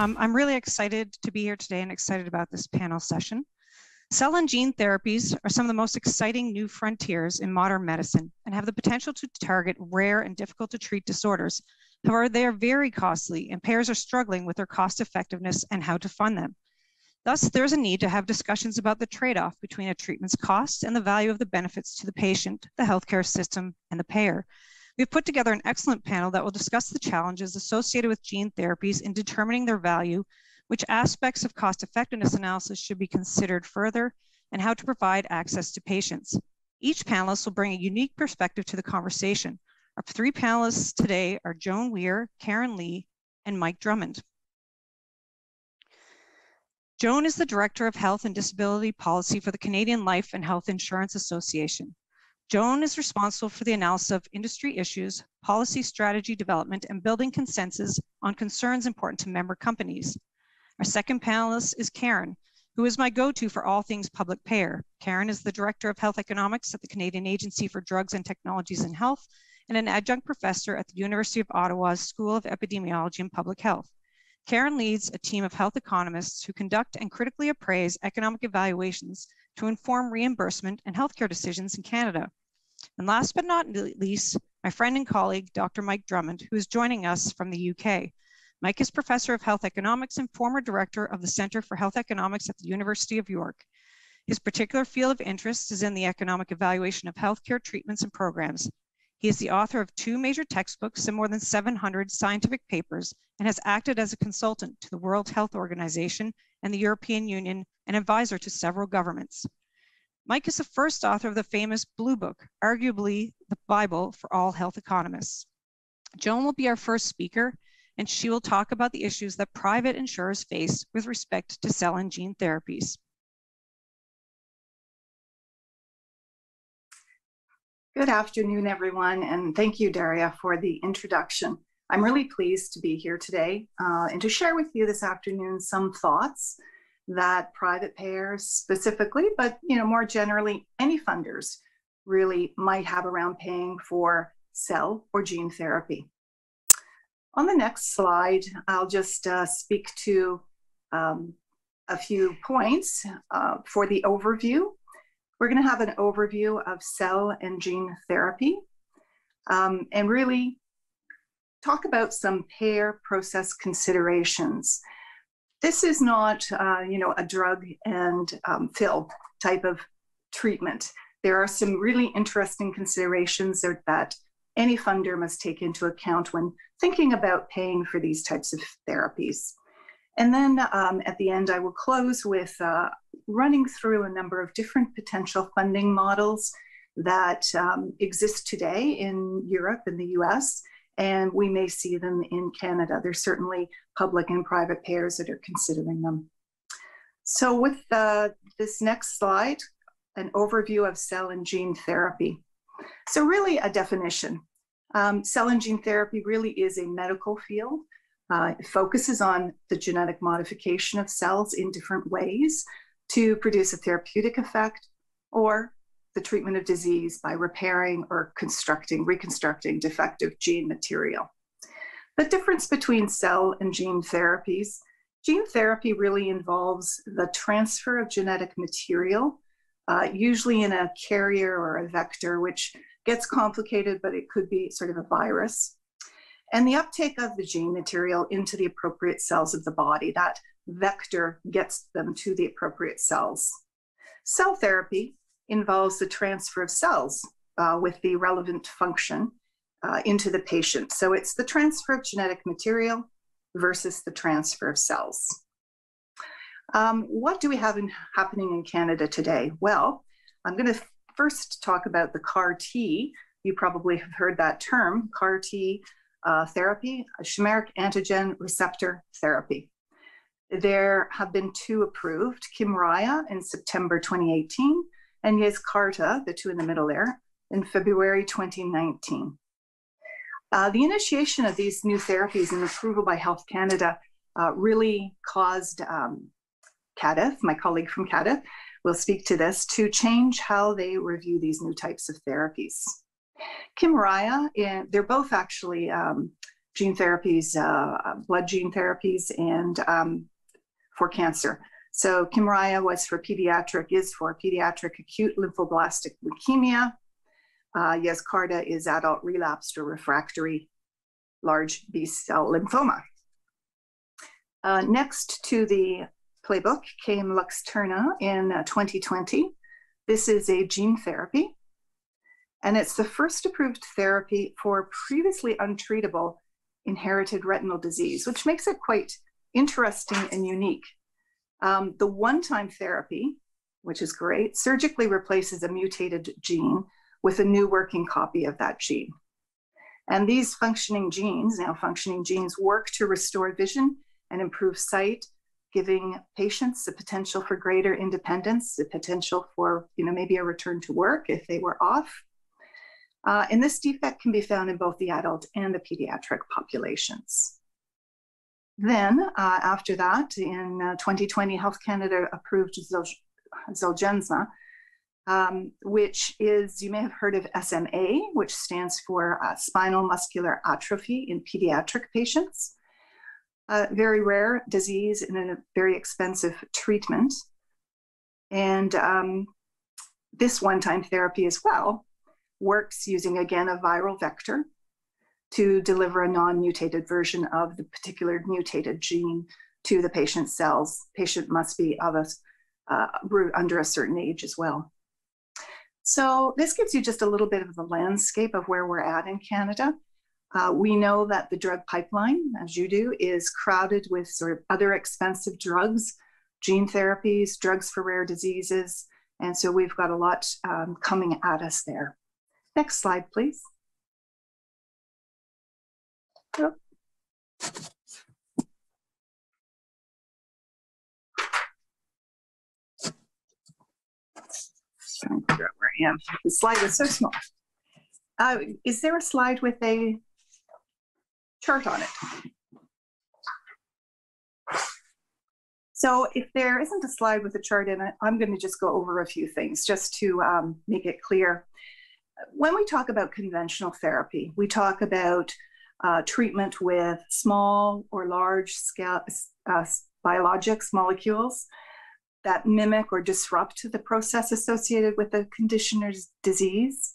I'm really excited to be here today and excited about this panel session. Cell and gene therapies are some of the most exciting new frontiers in modern medicine and have the potential to target rare and difficult to treat disorders. However, they are very costly and payers are struggling with their cost effectiveness and how to fund them. Thus, there's a need to have discussions about the trade-off between a treatment's cost and the value of the benefits to the patient, the healthcare system, and the payer. We've put together an excellent panel that will discuss the challenges associated with gene therapies in determining their value, which aspects of cost effectiveness analysis should be considered further, and how to provide access to patients. Each panelist will bring a unique perspective to the conversation. Our three panelists today are Joan Weir, Karen Lee, and Mike Drummond. Joan is the Director of Health and Disability Policy for the Canadian Life and Health Insurance Association. Joan is responsible for the analysis of industry issues, policy strategy development, and building consensus on concerns important to member companies. Our second panelist is Karen, who is my go-to for all things public payer. Karen is the Director of Health Economics at the Canadian Agency for Drugs and Technologies in Health and an adjunct professor at the University of Ottawa's School of Epidemiology and Public Health. Karen leads a team of health economists who conduct and critically appraise economic evaluations to inform reimbursement and healthcare decisions in Canada. And last but not least, my friend and colleague, Dr. Mike Drummond, who is joining us from the UK. Mike is Professor of Health Economics and former Director of the Centre for Health Economics at the University of York. His particular field of interest is in the economic evaluation of healthcare treatments and programs. He is the author of 2 major textbooks and more than 700 scientific papers, and has acted as a consultant to the World Health Organization and the European Union and advisor to several governments. Mike is the first author of the famous Blue Book, arguably the Bible for all health economists. Joan will be our first speaker, and she will talk about the issues that private insurers face with respect to cell and gene therapies. Good afternoon, everyone, and thank you, Daria, for the introduction. I'm really pleased to be here today and to share with you this afternoon some thoughts that private payers specifically, but more generally, any funders really might have around paying for cell or gene therapy. On the next slide, I'll just speak to a few points for the overview. We're going to have an overview of cell and gene therapy and really talk about some payer process considerations. This is not, a drug and pill type of treatment. There are some really interesting considerations that any funder must take into account when thinking about paying for these types of therapies. And then at the end, I will close with running through a number of different potential funding models that exist today in Europe and the US, and we may see them in Canada. There's certainly public and private payers that are considering them. So with this next slide, an overview of cell and gene therapy. So really a definition. Cell and gene therapy really is a medical field. It focuses on the genetic modification of cells in different ways to produce a therapeutic effect or the treatment of disease by repairing or reconstructing defective gene material. The difference between cell and gene therapies, gene therapy really involves the transfer of genetic material, usually in a carrier or a vector, which gets complicated, but it could be sort of a virus. And the uptake of the gene material into the appropriate cells of the body, that vector gets them to the appropriate cells. Cell therapy involves the transfer of cells with the relevant function into the patient. So it's the transfer of genetic material versus the transfer of cells. What do we have happening in Canada today? Well, I'm going to first talk about the CAR-T. You probably have heard that term, CAR-T therapy, a chimeric antigen receptor therapy. There have been 2 approved, Kymriah in September 2018, and Yescarta, the 2 in the middle there, in February 2019. The initiation of these new therapies and approval by Health Canada really caused CADIF, my colleague from CADIF, will speak to this, to change how they review these new types of therapies. Kymriah, they're both actually gene therapies, blood gene therapies, and for cancer. So Kymriah is for pediatric acute lymphoblastic leukemia. Yescarta is adult relapsed or refractory large B-cell lymphoma. Next to the playbook came Luxturna in 2020. This is a gene therapy, and it's the first approved therapy for previously untreatable inherited retinal disease, which makes it quite interesting and unique. The one-time therapy, which is great, surgically replaces a mutated gene with a new working copy of that gene. And these functioning genes work to restore vision and improve sight, giving patients the potential for greater independence, the potential for maybe a return to work if they were off. And this defect can be found in both the adult and the pediatric populations. Then after that, in 2020, Health Canada approved Zolgensma, which is, you may have heard of SMA, which stands for spinal muscular atrophy in pediatric patients. Very rare disease and a very expensive treatment. And this one-time therapy as well works using, again, a viral vector to deliver a non-mutated version of the particular mutated gene to the patient's cells. Patient must be under a certain age as well. So this gives you just a little bit of the landscape of where we're at in Canada. We know that the drug pipeline, as you do, is crowded with sort of other expensive drugs, gene therapies, drugs for rare diseases. And so we've got a lot coming at us there. Next slide, please. Yep. Trying to figure out where I am. The slide is so small. Is there a slide with a chart on it? So if there isn't a slide with a chart in it, I'm going to just go over a few things just to make it clear. When we talk about conventional therapy, we talk about treatment with small or large scale biologics molecules that mimic or disrupt the process associated with the conditioner's disease.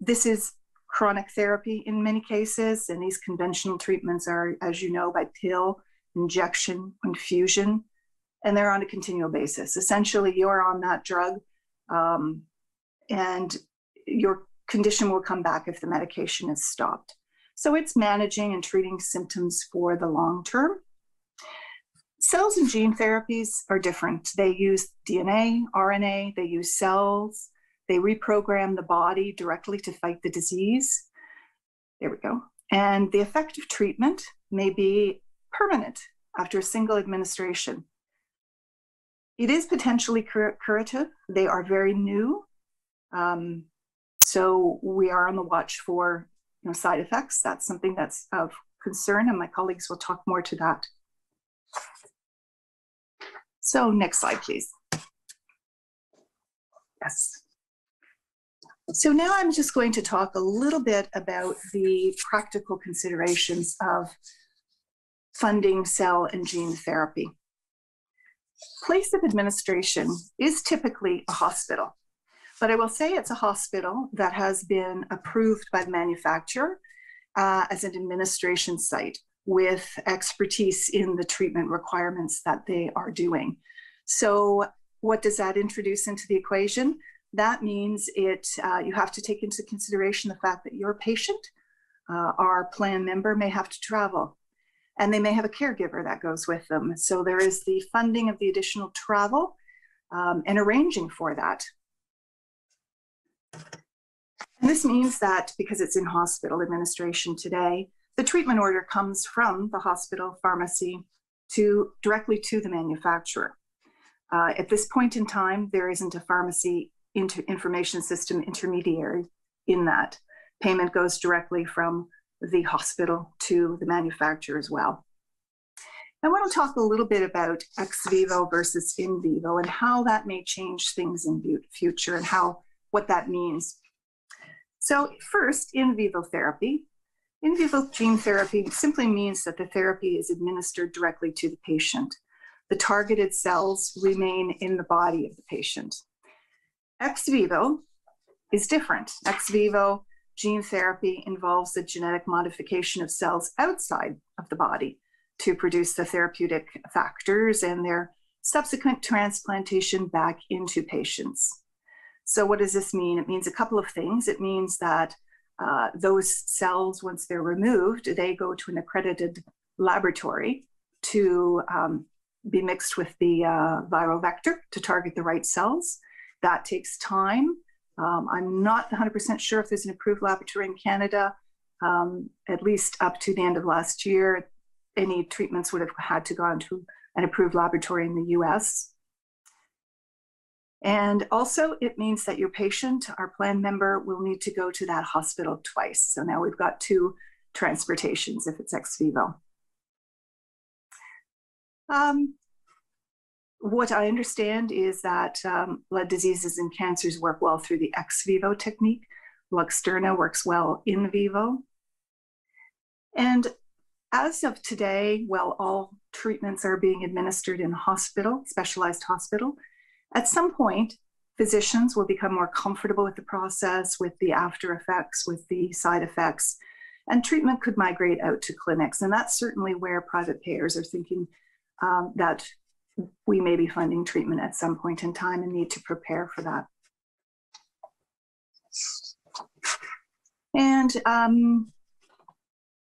This is chronic therapy in many cases, and these conventional treatments are, as you know, by pill, injection, infusion, and they're on a continual basis. Essentially, you're on that drug, and your condition will come back if the medication is stopped. So it's managing and treating symptoms for the long term. Cells and gene therapies are different. They use DNA, RNA, they use cells, they reprogram the body directly to fight the disease. There we go. And the effective treatment may be permanent after a single administration. It is potentially curative. They are very new. So we are on the watch for side effects. That's something that's of concern, and my colleagues will talk more to that. So next slide, please. Yes. So now I'm just going to talk a little bit about the practical considerations of funding cell and gene therapy. Place of administration is typically a hospital, but I will say it's a hospital that has been approved by the manufacturer as an administration site with expertise in the treatment requirements that they are doing. So what does that introduce into the equation? That means you have to take into consideration the fact that your patient, our plan member, may have to travel, and they may have a caregiver that goes with them. So there is the funding of the additional travel and arranging for that. And this means that because it's in hospital administration today, the treatment order comes from the hospital pharmacy directly to the manufacturer. At this point in time, there isn't a pharmacy information system intermediary in that. Payment goes directly from the hospital to the manufacturer as well. I want to talk a little bit about ex vivo versus in vivo and how that may change things in the future and what that means. So first, in vivo therapy In vivo gene therapy simply means that the therapy is administered directly to the patient. The targeted cells remain in the body of the patient. Ex vivo is different. Ex vivo gene therapy involves the genetic modification of cells outside of the body to produce the therapeutic factors and their subsequent transplantation back into patients. So what does this mean? It means a couple of things. It means that those cells, once they're removed, they go to an accredited laboratory to be mixed with the viral vector to target the right cells. That takes time. I'm not 100% sure if there's an approved laboratory in Canada. At least up to the end of last year, any treatments would have had to go into an approved laboratory in the US. And also it means that your patient, our plan member, will need to go to that hospital twice. So now we've got 2 transportations if it's ex vivo. What I understand is that blood diseases and cancers work well through the ex vivo technique. Luxturna works well in vivo. And as of today, while all treatments are being administered in hospital, specialized hospital, at some point, physicians will become more comfortable with the process, with the after effects, with the side effects, and treatment could migrate out to clinics. And that's certainly where private payers are thinking that we may be funding treatment at some point in time and need to prepare for that. And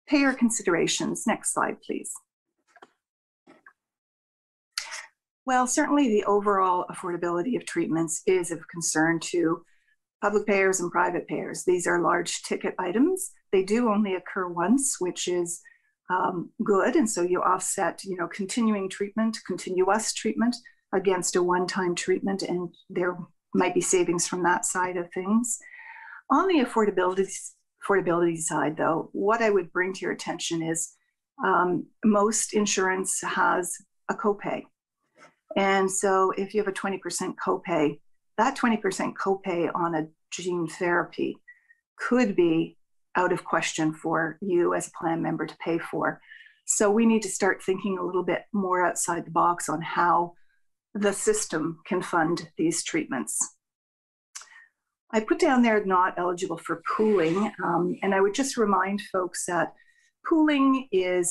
payer considerations. Next slide, please. Well, certainly the overall affordability of treatments is of concern to public payers and private payers. These are large ticket items. They do only occur once, which is good. And so you offset, continuing treatment, continuous treatment against a one-time treatment, and there might be savings from that side of things. On the affordability side, though, what I would bring to your attention is most insurance has a copay. And so if you have a 20% copay, that 20% copay on a gene therapy could be out of question for you as a plan member to pay for. So we need to start thinking a little bit more outside the box on how the system can fund these treatments. I put down there not eligible for pooling, and I would just remind folks that pooling is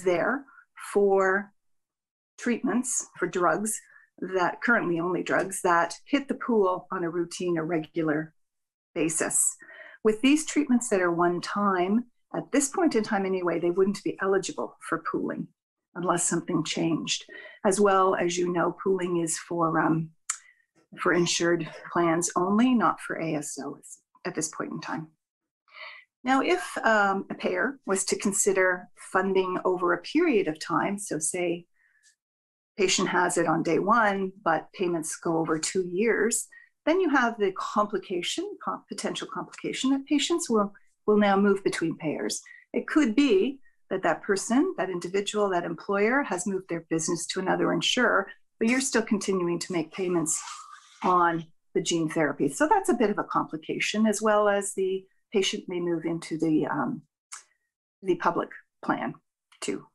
there for treatments, for drugs that currently only drugs that hit the pool on a routine or regular basis. With these treatments that are one time, at this point in time anyway, they wouldn't be eligible for pooling unless something changed. As well, as you know, pooling is for insured plans only, not for ASOs at this point in time. Now, if a payer was to consider funding over a period of time, so say patient has it on day 1, but payments go over 2 years, then you have the potential complication that patients will now move between payers. It could be that that person, that individual, that employer has moved their business to another insurer, but you're still continuing to make payments on the gene therapy. So that's a bit of a complication, as well as the patient may move into the public plan too.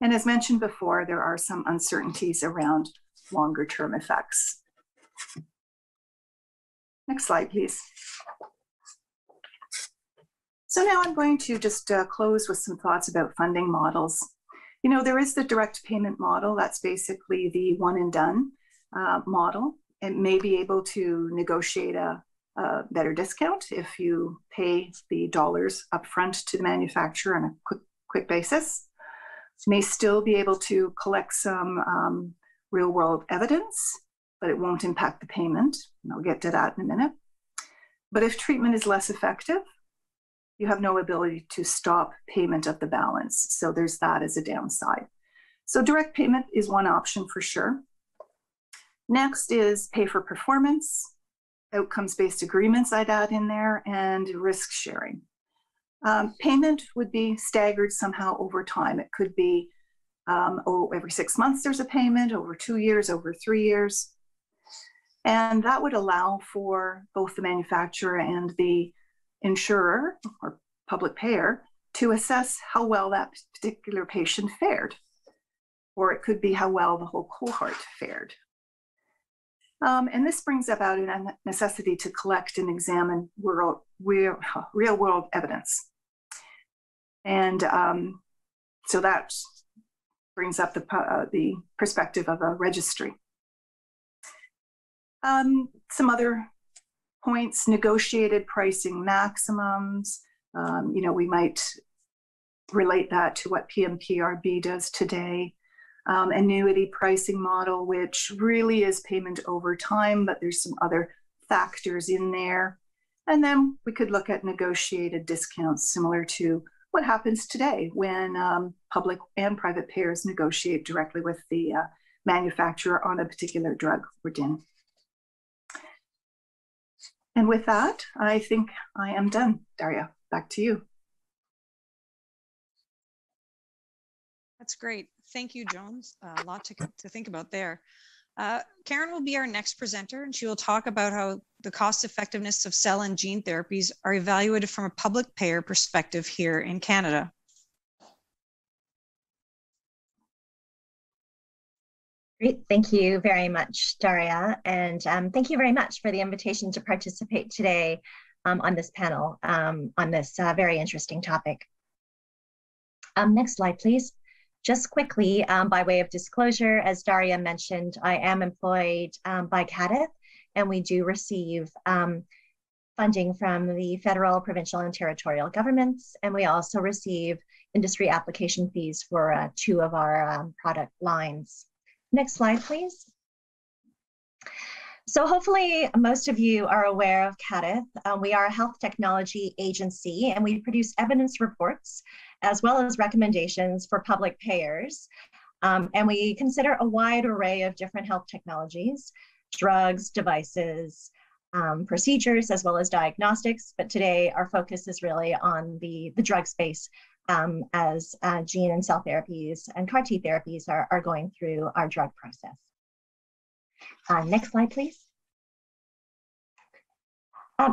And as mentioned before, there are some uncertainties around longer term effects. Next slide, please. So now I'm going to just close with some thoughts about funding models. There is the direct payment model. That's basically the one and done model. It may be able to negotiate a better discount if you pay the dollars upfront to the manufacturer on a quick basis. May still be able to collect some real world evidence, but it won't impact the payment. And I'll get to that in a minute. But if treatment is less effective, you have no ability to stop payment of the balance. So there's that as a downside. So direct payment is one option for sure. Next is pay for performance, outcomes-based agreements I'd add in there, and risk sharing. Payment would be staggered somehow over time. It could be every 6 months there's a payment, over 2 years, over 3 years. And that would allow for both the manufacturer and the insurer or public payer to assess how well that particular patient fared, or it could be how well the whole cohort fared. And this brings about a necessity to collect and examine real-world evidence. And so that brings up the perspective of a registry. Some other points: negotiated pricing maximums. We might relate that to what PMPRB does today. Annuity pricing model, which really is payment over time, but there's some other factors in there. And then we could look at negotiated discounts, similar to what happens today when public and private payers negotiate directly with the manufacturer on a particular drug or DIN. And with that, I think I am done. Daria, back to you. That's great. Thank you, Jones. A lot to think about there. Karen will be our next presenter, and she will talk about how the cost effectiveness of cell and gene therapies are evaluated from a public payer perspective here in Canada. Great, thank you very much, Daria, and thank you very much for the invitation to participate today on this panel on this very interesting topic. Next slide, please. Just quickly, by way of disclosure, as Daria mentioned, I am employed by CADIT, and we do receive funding from the federal, provincial, and territorial governments, and we also receive industry application fees for 2 of our product lines. Next slide, please. So hopefully most of you are aware of CADIT. We are a health technology agency, and we produce evidence reports as well as recommendations for public payers. And we consider a wide array of different health technologies, drugs, devices, procedures, as well as diagnostics. But today our focus is really on the drug space as gene and cell therapies and CAR T therapies are going through our drug process. Next slide, please.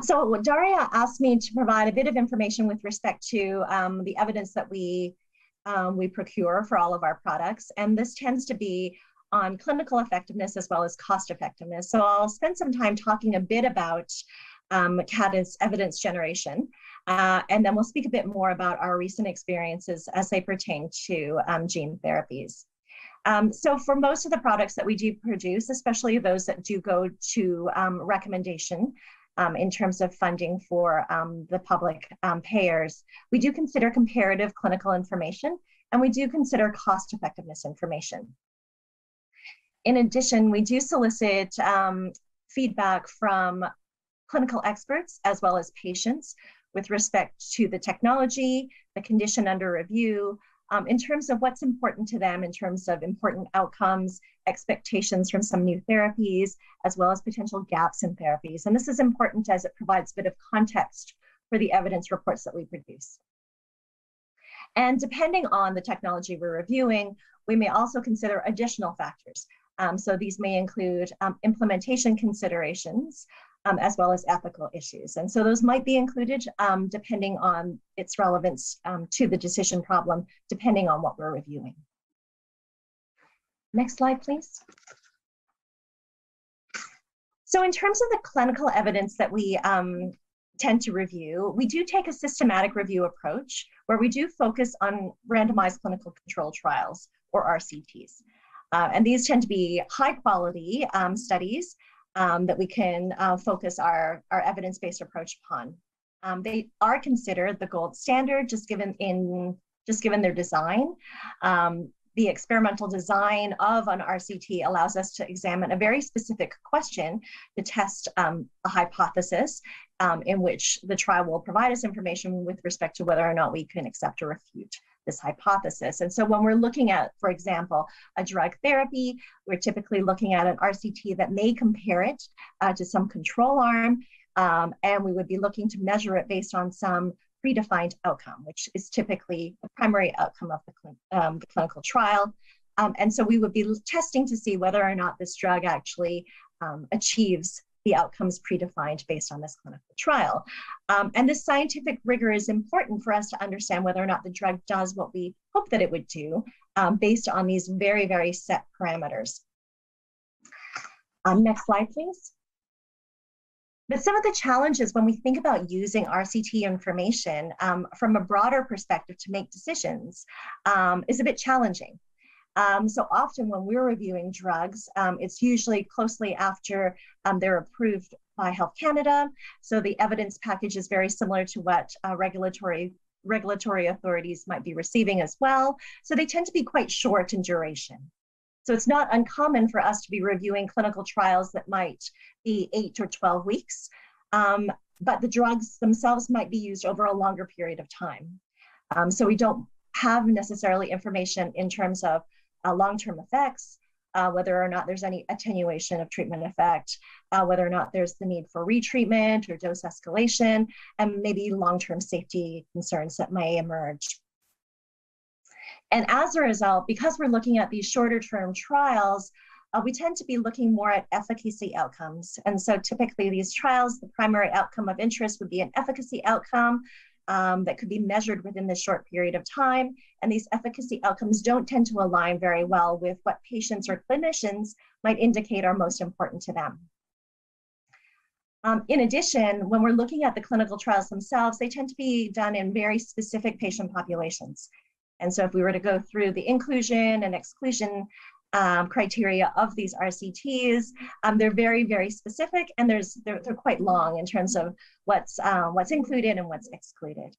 So Daria asked me to provide a bit of information with respect to the evidence that we procure for all of our products, and this tends to be on clinical effectiveness as well as cost effectiveness. So I'll spend some time talking a bit about CADIT's evidence generation, and then we'll speak a bit more about our recent experiences as they pertain to gene therapies. So for most of the products that we do produce, especially those that do go to recommendation in terms of funding for the public payers, we do consider comparative clinical information, and we do consider cost effectiveness information. In addition, we do solicit feedback from clinical experts as well as patients with respect to the technology, the condition under review, in terms of what's important to them, in terms of important outcomes, expectations from some new therapies, as well as potential gaps in therapies. And this is important as it provides a bit of context for the evidence reports that we produce. And depending on the technology we're reviewing, we may also consider additional factors. So these may include implementation considerations, as well as ethical issues. And so those might be included depending on its relevance to the decision problem, depending on what we're reviewing. Next slide, please. So in terms of the clinical evidence that we tend to review, we do take a systematic review approach where we do focus on randomized clinical control trials, or RCTs. And these tend to be high quality studies that we can focus our evidence-based approach upon. They are considered the gold standard just given their design. The experimental design of an RCT allows us to examine a very specific question to test a hypothesis in which the trial will provide us information with respect to whether or not we can accept or refute this hypothesis. And so when we're looking at, for example, a drug therapy, we're typically looking at an RCT that may compare it to some control arm, and we would be looking to measure it based on some predefined outcome, which is typically the primary outcome of the clinical trial. And so we would be testing to see whether or not this drug actually achieves the outcomes predefined based on this clinical trial. And this scientific rigor is important for us to understand whether or not the drug does what we hope that it would do based on these very, very set parameters. Next slide, please. But some of the challenges when we think about using RCT information from a broader perspective to make decisions is a bit challenging. So often when we're reviewing drugs, it's usually closely after they're approved by Health Canada. So the evidence package is very similar to what regulatory authorities might be receiving as well. So they tend to be quite short in duration. So it's not uncommon for us to be reviewing clinical trials that might be 8 or 12 weeks, but the drugs themselves might be used over a longer period of time. So we don't have necessarily information in terms of long-term effects, whether or not there's any attenuation of treatment effect, whether or not there's the need for retreatment or dose escalation, and maybe long-term safety concerns that may emerge. And as a result, because we're looking at these shorter-term trials, we tend to be looking more at efficacy outcomes. And so typically these trials, the primary outcome of interest would be an efficacy outcome that could be measured within this short period of time. And these efficacy outcomes don't tend to align very well with what patients or clinicians might indicate are most important to them. In addition, when we're looking at the clinical trials themselves, they tend to be done in very specific patient populations. And so if we were to go through the inclusion and exclusion criteria of these RCTs, they're very, very specific, and they're quite long in terms of what's included and what's excluded.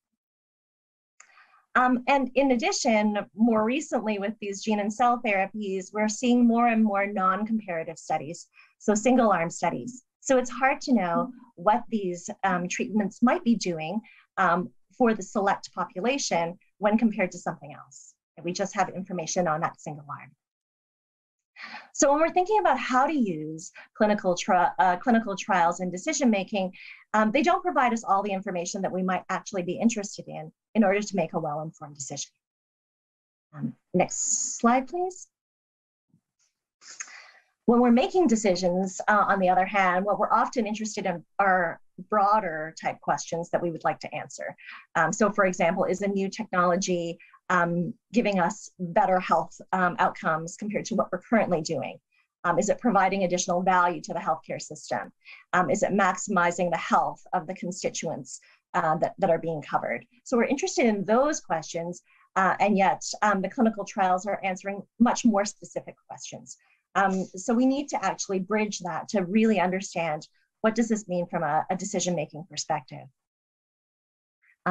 And in addition, more recently with these gene and cell therapies, we're seeing more and more non-comparative studies, so single-arm studies. So it's hard to know what these treatments might be doing for the select population when compared to something else. We just have information on that single arm. So when we're thinking about how to use clinical trials in decision-making, they don't provide us all the information that we might actually be interested in order to make a well-informed decision. Next slide, please. When we're making decisions, on the other hand, what we're often interested in are broader type questions that we would like to answer. So for example, is a new technology giving us better health outcomes compared to what we're currently doing? Is it providing additional value to the healthcare system? Is it maximizing the health of the constituents that are being covered? So we're interested in those questions, and yet the clinical trials are answering much more specific questions. So we need to actually bridge that to really understand what does this mean from a decision-making perspective.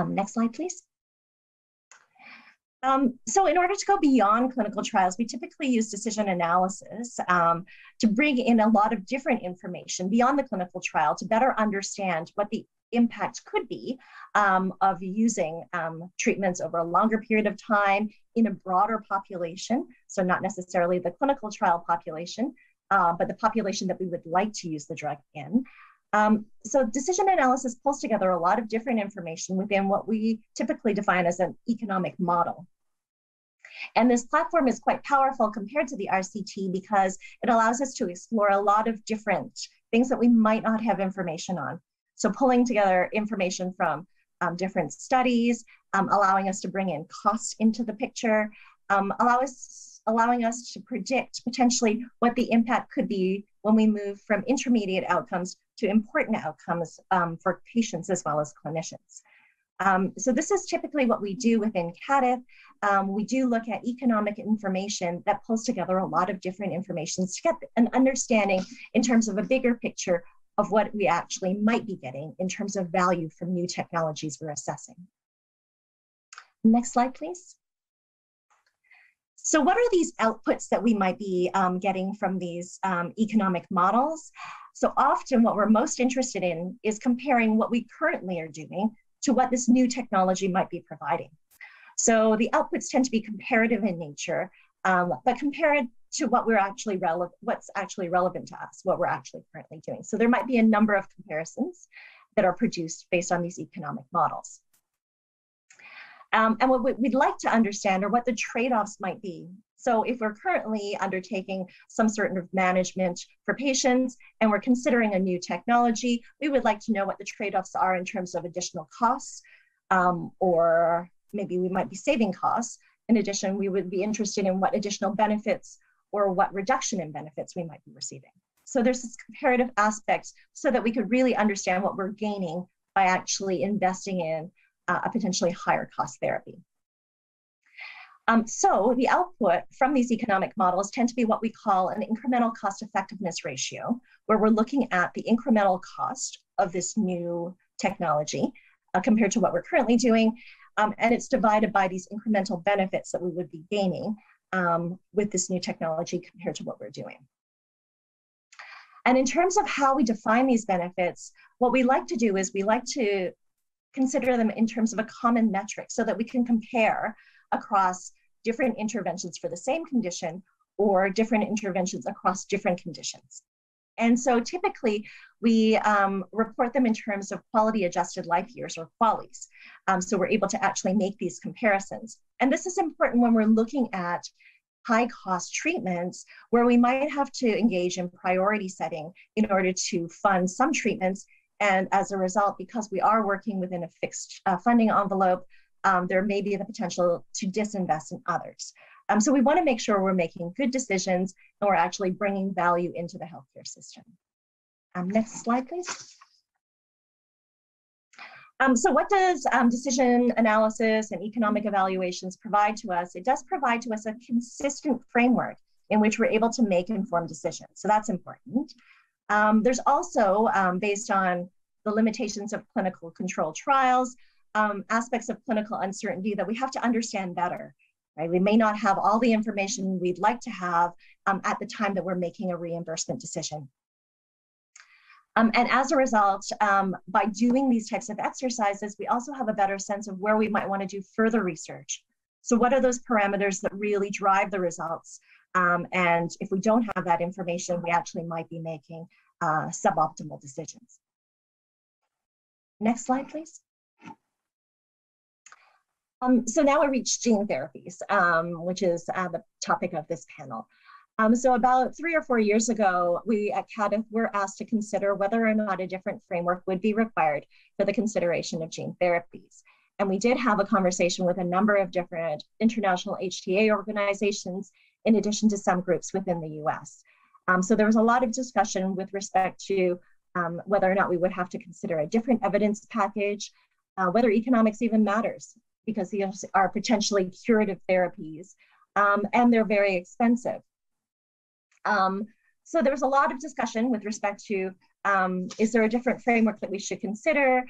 Next slide, please. So in order to go beyond clinical trials, we typically use decision analysis to bring in a lot of different information beyond the clinical trial to better understand what the impact could be of using treatments over a longer period of time in a broader population. So not necessarily the clinical trial population, but the population that we would like to use the drug in. So decision analysis pulls together a lot of different information within what we typically define as an economic model. And this platform is quite powerful compared to the RCT because it allows us to explore a lot of different things that we might not have information on. So pulling together information from different studies, allowing us to bring in cost into the picture, allowing us to predict potentially what the impact could be when we move from intermediate outcomes to important outcomes for patients as well as clinicians. So this is typically what we do within CADIF. We do look at economic information that pulls together a lot of different information to get an understanding in terms of a bigger picture of what we actually might be getting in terms of value from new technologies we're assessing. Next slide, please. So what are these outputs that we might be getting from these economic models? So often what we're most interested in is comparing what we currently are doing to what this new technology might be providing. So the outputs tend to be comparative in nature, but compared to what we're actually what's actually relevant to us, what we're actually currently doing. So there might be a number of comparisons that are produced based on these economic models. And what we'd like to understand are what the trade-offs might be. So if we're currently undertaking some sort of management for patients and we're considering a new technology, we would like to know what the trade-offs are in terms of additional costs, or maybe we might be saving costs. In addition, we would be interested in what additional benefits or what reduction in benefits we might be receiving. So there's this comparative aspect so that we could really understand what we're gaining by actually investing in a potentially higher cost therapy. So the output from these economic models tend to be what we call an incremental cost effectiveness ratio, where we're looking at the incremental cost of this new technology compared to what we're currently doing. And it's divided by these incremental benefits that we would be gaining with this new technology compared to what we're doing. And in terms of how we define these benefits, what we like to do is we like to consider them in terms of a common metric so that we can compare across different interventions for the same condition or different interventions across different conditions. And so typically we report them in terms of quality adjusted life years, or QALYs. So we're able to actually make these comparisons. And this is important when we're looking at high cost treatments where we might have to engage in priority setting in order to fund some treatments. And as a result, because we are working within a fixed funding envelope, there may be the potential to disinvest in others. So we want to make sure we're making good decisions and we're actually bringing value into the healthcare system. Next slide, please. So what does decision analysis and economic evaluations provide to us? It does provide to us a consistent framework in which we're able to make informed decisions. So that's important. There's also, based on the limitations of clinical controlled trials, aspects of clinical uncertainty that we have to understand better, right? We may not have all the information we'd like to have at the time that we're making a reimbursement decision. And as a result, by doing these types of exercises, we also have a better sense of where we might want to do further research. So what are those parameters that really drive the results? And if we don't have that information, we actually might be making suboptimal decisions. Next slide, please. So now we reach gene therapies, which is the topic of this panel. So about 3 or 4 years ago, we at CADIF were asked to consider whether or not a different framework would be required for the consideration of gene therapies. And we did have a conversation with a number of different international HTA organizations, in addition to some groups within the US. So there was a lot of discussion with respect to whether or not we would have to consider a different evidence package, whether economics even matters, because these are potentially curative therapies, and they're very expensive. So there was a lot of discussion with respect to, is there a different framework that we should consider?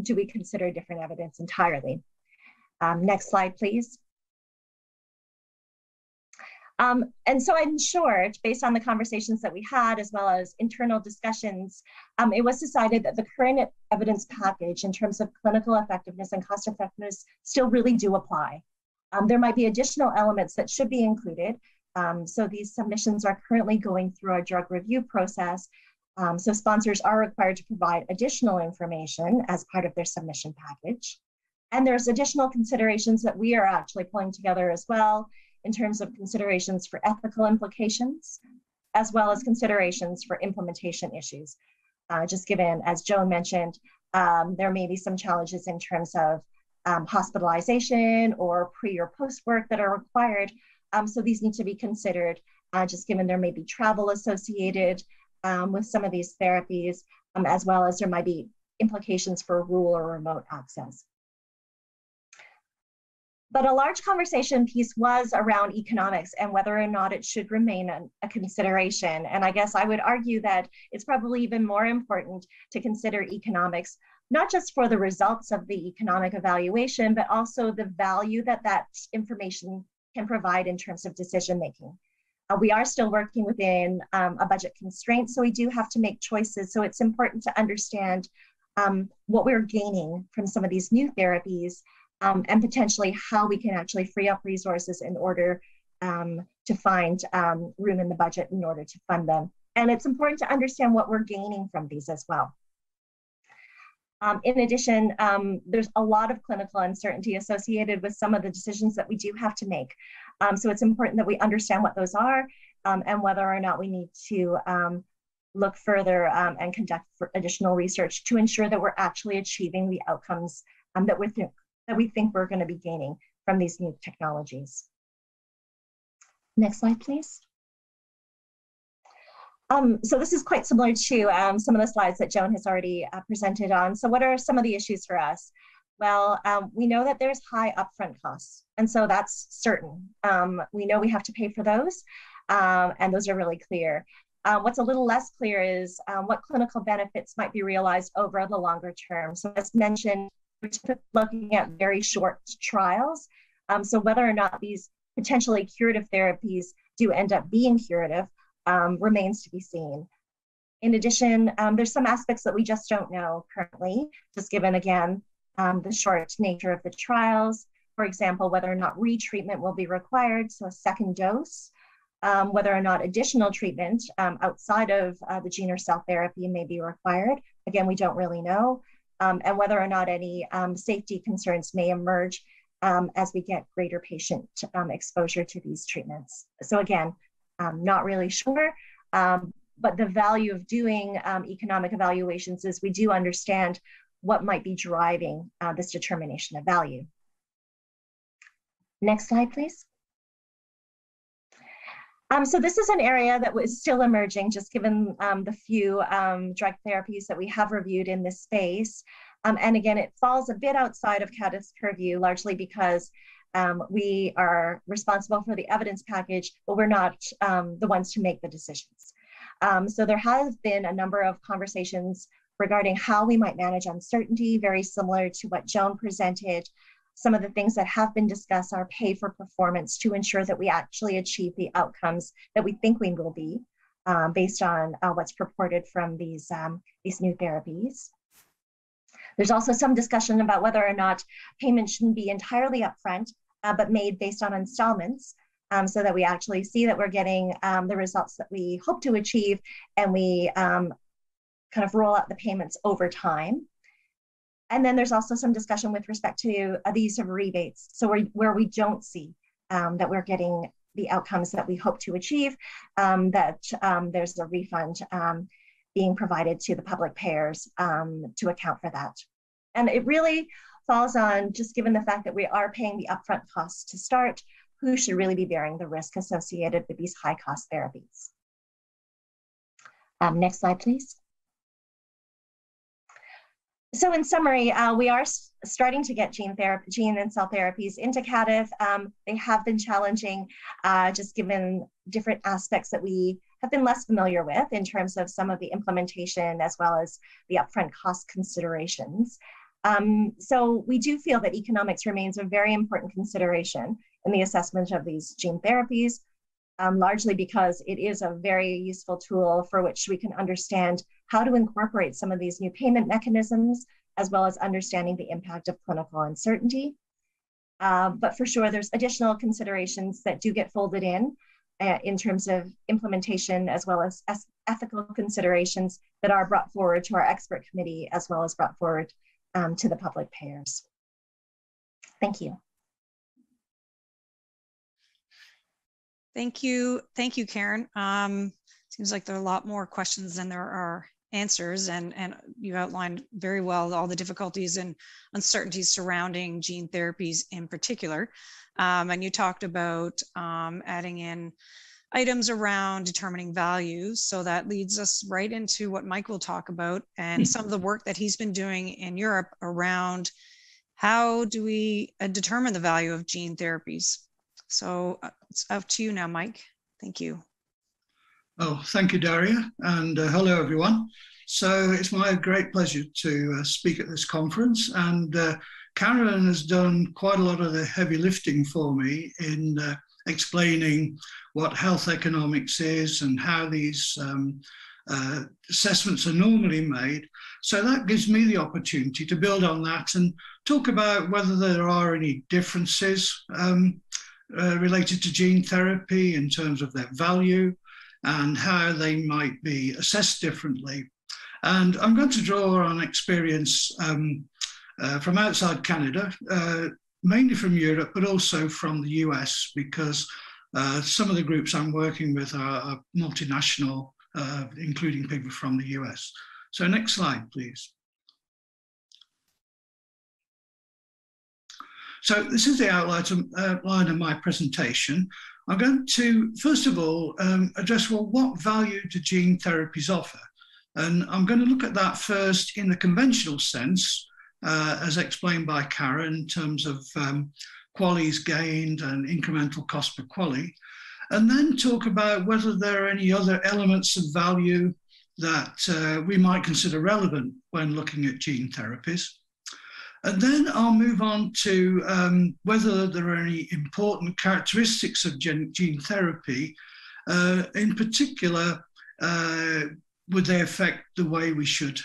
Do we consider different evidence entirely? Next slide, please. And so in short, based on the conversations that we had, as well as internal discussions, it was decided that the current evidence package in terms of clinical effectiveness and cost effectiveness still really do apply. There might be additional elements that should be included. So these submissions are currently going through our drug review process. So sponsors are required to provide additional information as part of their submission package. And there's additional considerations that we are actually pulling together as well, in terms of considerations for ethical implications, as well as considerations for implementation issues. Just given, as Joan mentioned, there may be some challenges in terms of hospitalization or pre or post work that are required. So these need to be considered, just given there may be travel associated with some of these therapies, as well as there might be implications for rural or remote access. But a large conversation piece was around economics and whether or not it should remain a consideration. And I guess I would argue that it's probably even more important to consider economics, not just for the results of the economic evaluation, but also the value that that information can provide in terms of decision making. We are still working within a budget constraint, so we do have to make choices. So it's important to understand what we're gaining from some of these new therapies, and potentially how we can actually free up resources in order to find room in the budget in order to fund them. And it's important to understand what we're gaining from these as well. In addition, there's a lot of clinical uncertainty associated with some of the decisions that we do have to make. So it's important that we understand what those are and whether or not we need to look further and conduct additional research to ensure that we're actually achieving the outcomes that we think we're going to be gaining from these new technologies. Next slide, please. So this is quite similar to some of the slides that Joan has already presented on. So what are some of the issues for us? Well, we know that there's high upfront costs, and so that's certain. We know we have to pay for those, and those are really clear. What's a little less clear is what clinical benefits might be realized over the longer term. So as mentioned, we're looking at very short trials. So whether or not these potentially curative therapies do end up being curative remains to be seen. In addition, there's some aspects that we just don't know currently, just given, again, the short nature of the trials. For example, whether or not retreatment will be required, so a second dose, whether or not additional treatment outside of the gene or cell therapy may be required. Again, we don't really know, and whether or not any safety concerns may emerge as we get greater patient exposure to these treatments. So again, not really sure, but the value of doing economic evaluations is we do understand what might be driving this determination of value. Next slide, please. So this is an area that was still emerging, just given the few drug therapies that we have reviewed in this space. And again, it falls a bit outside of CADI's purview, largely because we are responsible for the evidence package, but we're not the ones to make the decisions. So there has been a number of conversations regarding how we might manage uncertainty, very similar to what Joan presented. Some of the things that have been discussed are pay for performance to ensure that we actually achieve the outcomes that we think we will be based on what's purported from these new therapies. There's also some discussion about whether or not payment shouldn't be entirely upfront, but made based on installments, so that we actually see that we're getting the results that we hope to achieve, and we kind of roll out the payments over time. And then there's also some discussion with respect to the use of rebates. So where we don't see that we're getting the outcomes that we hope to achieve, that there's a refund being provided to the public payers to account for that. And it really falls on, just given the fact that we are paying the upfront costs to start, who should really be bearing the risk associated with these high cost therapies. Next slide, please. So in summary, we are starting to get gene and cell therapies into CADIF. They have been challenging, just given different aspects that we have been less familiar with in terms of some of the implementation as well as the upfront cost considerations. So we do feel that economics remains a very important consideration in the assessment of these gene therapies, largely because it is a very useful tool for which we can understand how to incorporate some of these new payment mechanisms, as well as understanding the impact of clinical uncertainty. But for sure, there's additional considerations that do get folded in terms of implementation, as well as ethical considerations that are brought forward to our expert committee, as well as brought forward to the public payers. Thank you. Thank you, Karen. Seems like there are a lot more questions than there are answers, and you outlined very well all the difficulties and uncertainties surrounding gene therapies in particular. And you talked about adding in items around determining values. So that leads us right into what Mike will talk about and some of the work that he's been doing in Europe around how do we determine the value of gene therapies. So it's up to you now, Mike. Thank you. Oh, thank you, Daria, and hello, everyone. So it's my great pleasure to speak at this conference, and Karen has done quite a lot of the heavy lifting for me in explaining what health economics is and how these assessments are normally made. So that gives me the opportunity to build on that and talk about whether there are any differences related to gene therapy in terms of their value and how they might be assessed differently. And I'm going to draw on experience from outside Canada, mainly from Europe, but also from the US, because some of the groups I'm working with are multinational, including people from the US. So next slide, please. So this is the outline of my presentation. I'm going to, first of all, address, well, what value do gene therapies offer? And I'm going to look at that first in the conventional sense, as explained by Karen, in terms of QALYs gained and incremental cost per QALY, and then talk about whether there are any other elements of value that we might consider relevant when looking at gene therapies. And then I'll move on to whether there are any important characteristics of gene therapy. In particular, would they affect the way we should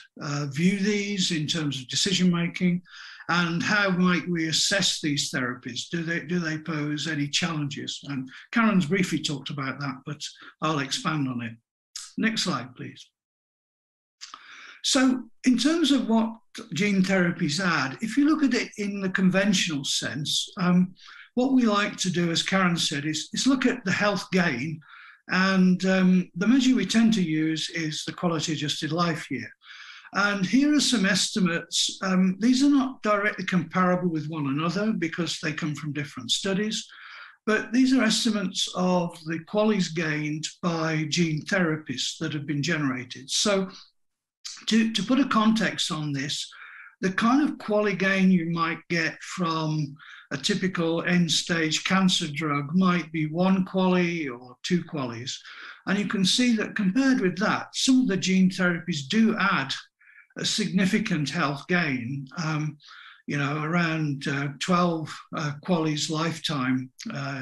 view these in terms of decision making? And how might we assess these therapies? Do they pose any challenges? And Karen's briefly talked about that, but I'll expand on it. Next slide, please. So in terms of what gene therapies add, if you look at it in the conventional sense, what we like to do, as Karen said, is look at the health gain. And the measure we tend to use is the quality adjusted life year. And here are some estimates. These are not directly comparable with one another because they come from different studies, but these are estimates of the QALYs gained by gene therapies that have been generated. So to put a context on this, the kind of QALY gain you might get from a typical end-stage cancer drug might be 1 QALY or 2 QALYs. And you can see that compared with that, some of the gene therapies do add a significant health gain, around 12 QALYs lifetime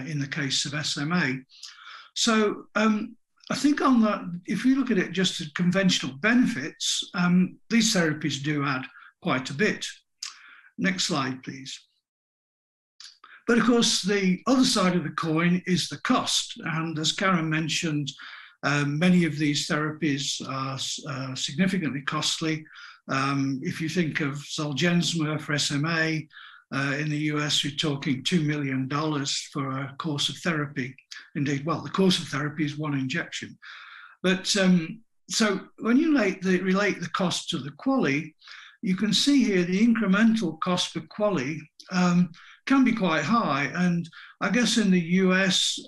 in the case of SMA. So I think on that, if you look at it just as conventional benefits, these therapies do add quite a bit. Next slide, please. But of course, the other side of the coin is the cost. And as Karen mentioned, many of these therapies are significantly costly. If you think of Zolgensma for SMA, in the US, we're talking $2 million for a course of therapy. Indeed, well, the course of therapy is 1 injection. But so when you relate the cost to the QALY, you can see here the incremental cost per QALY can be quite high. And I guess in the US,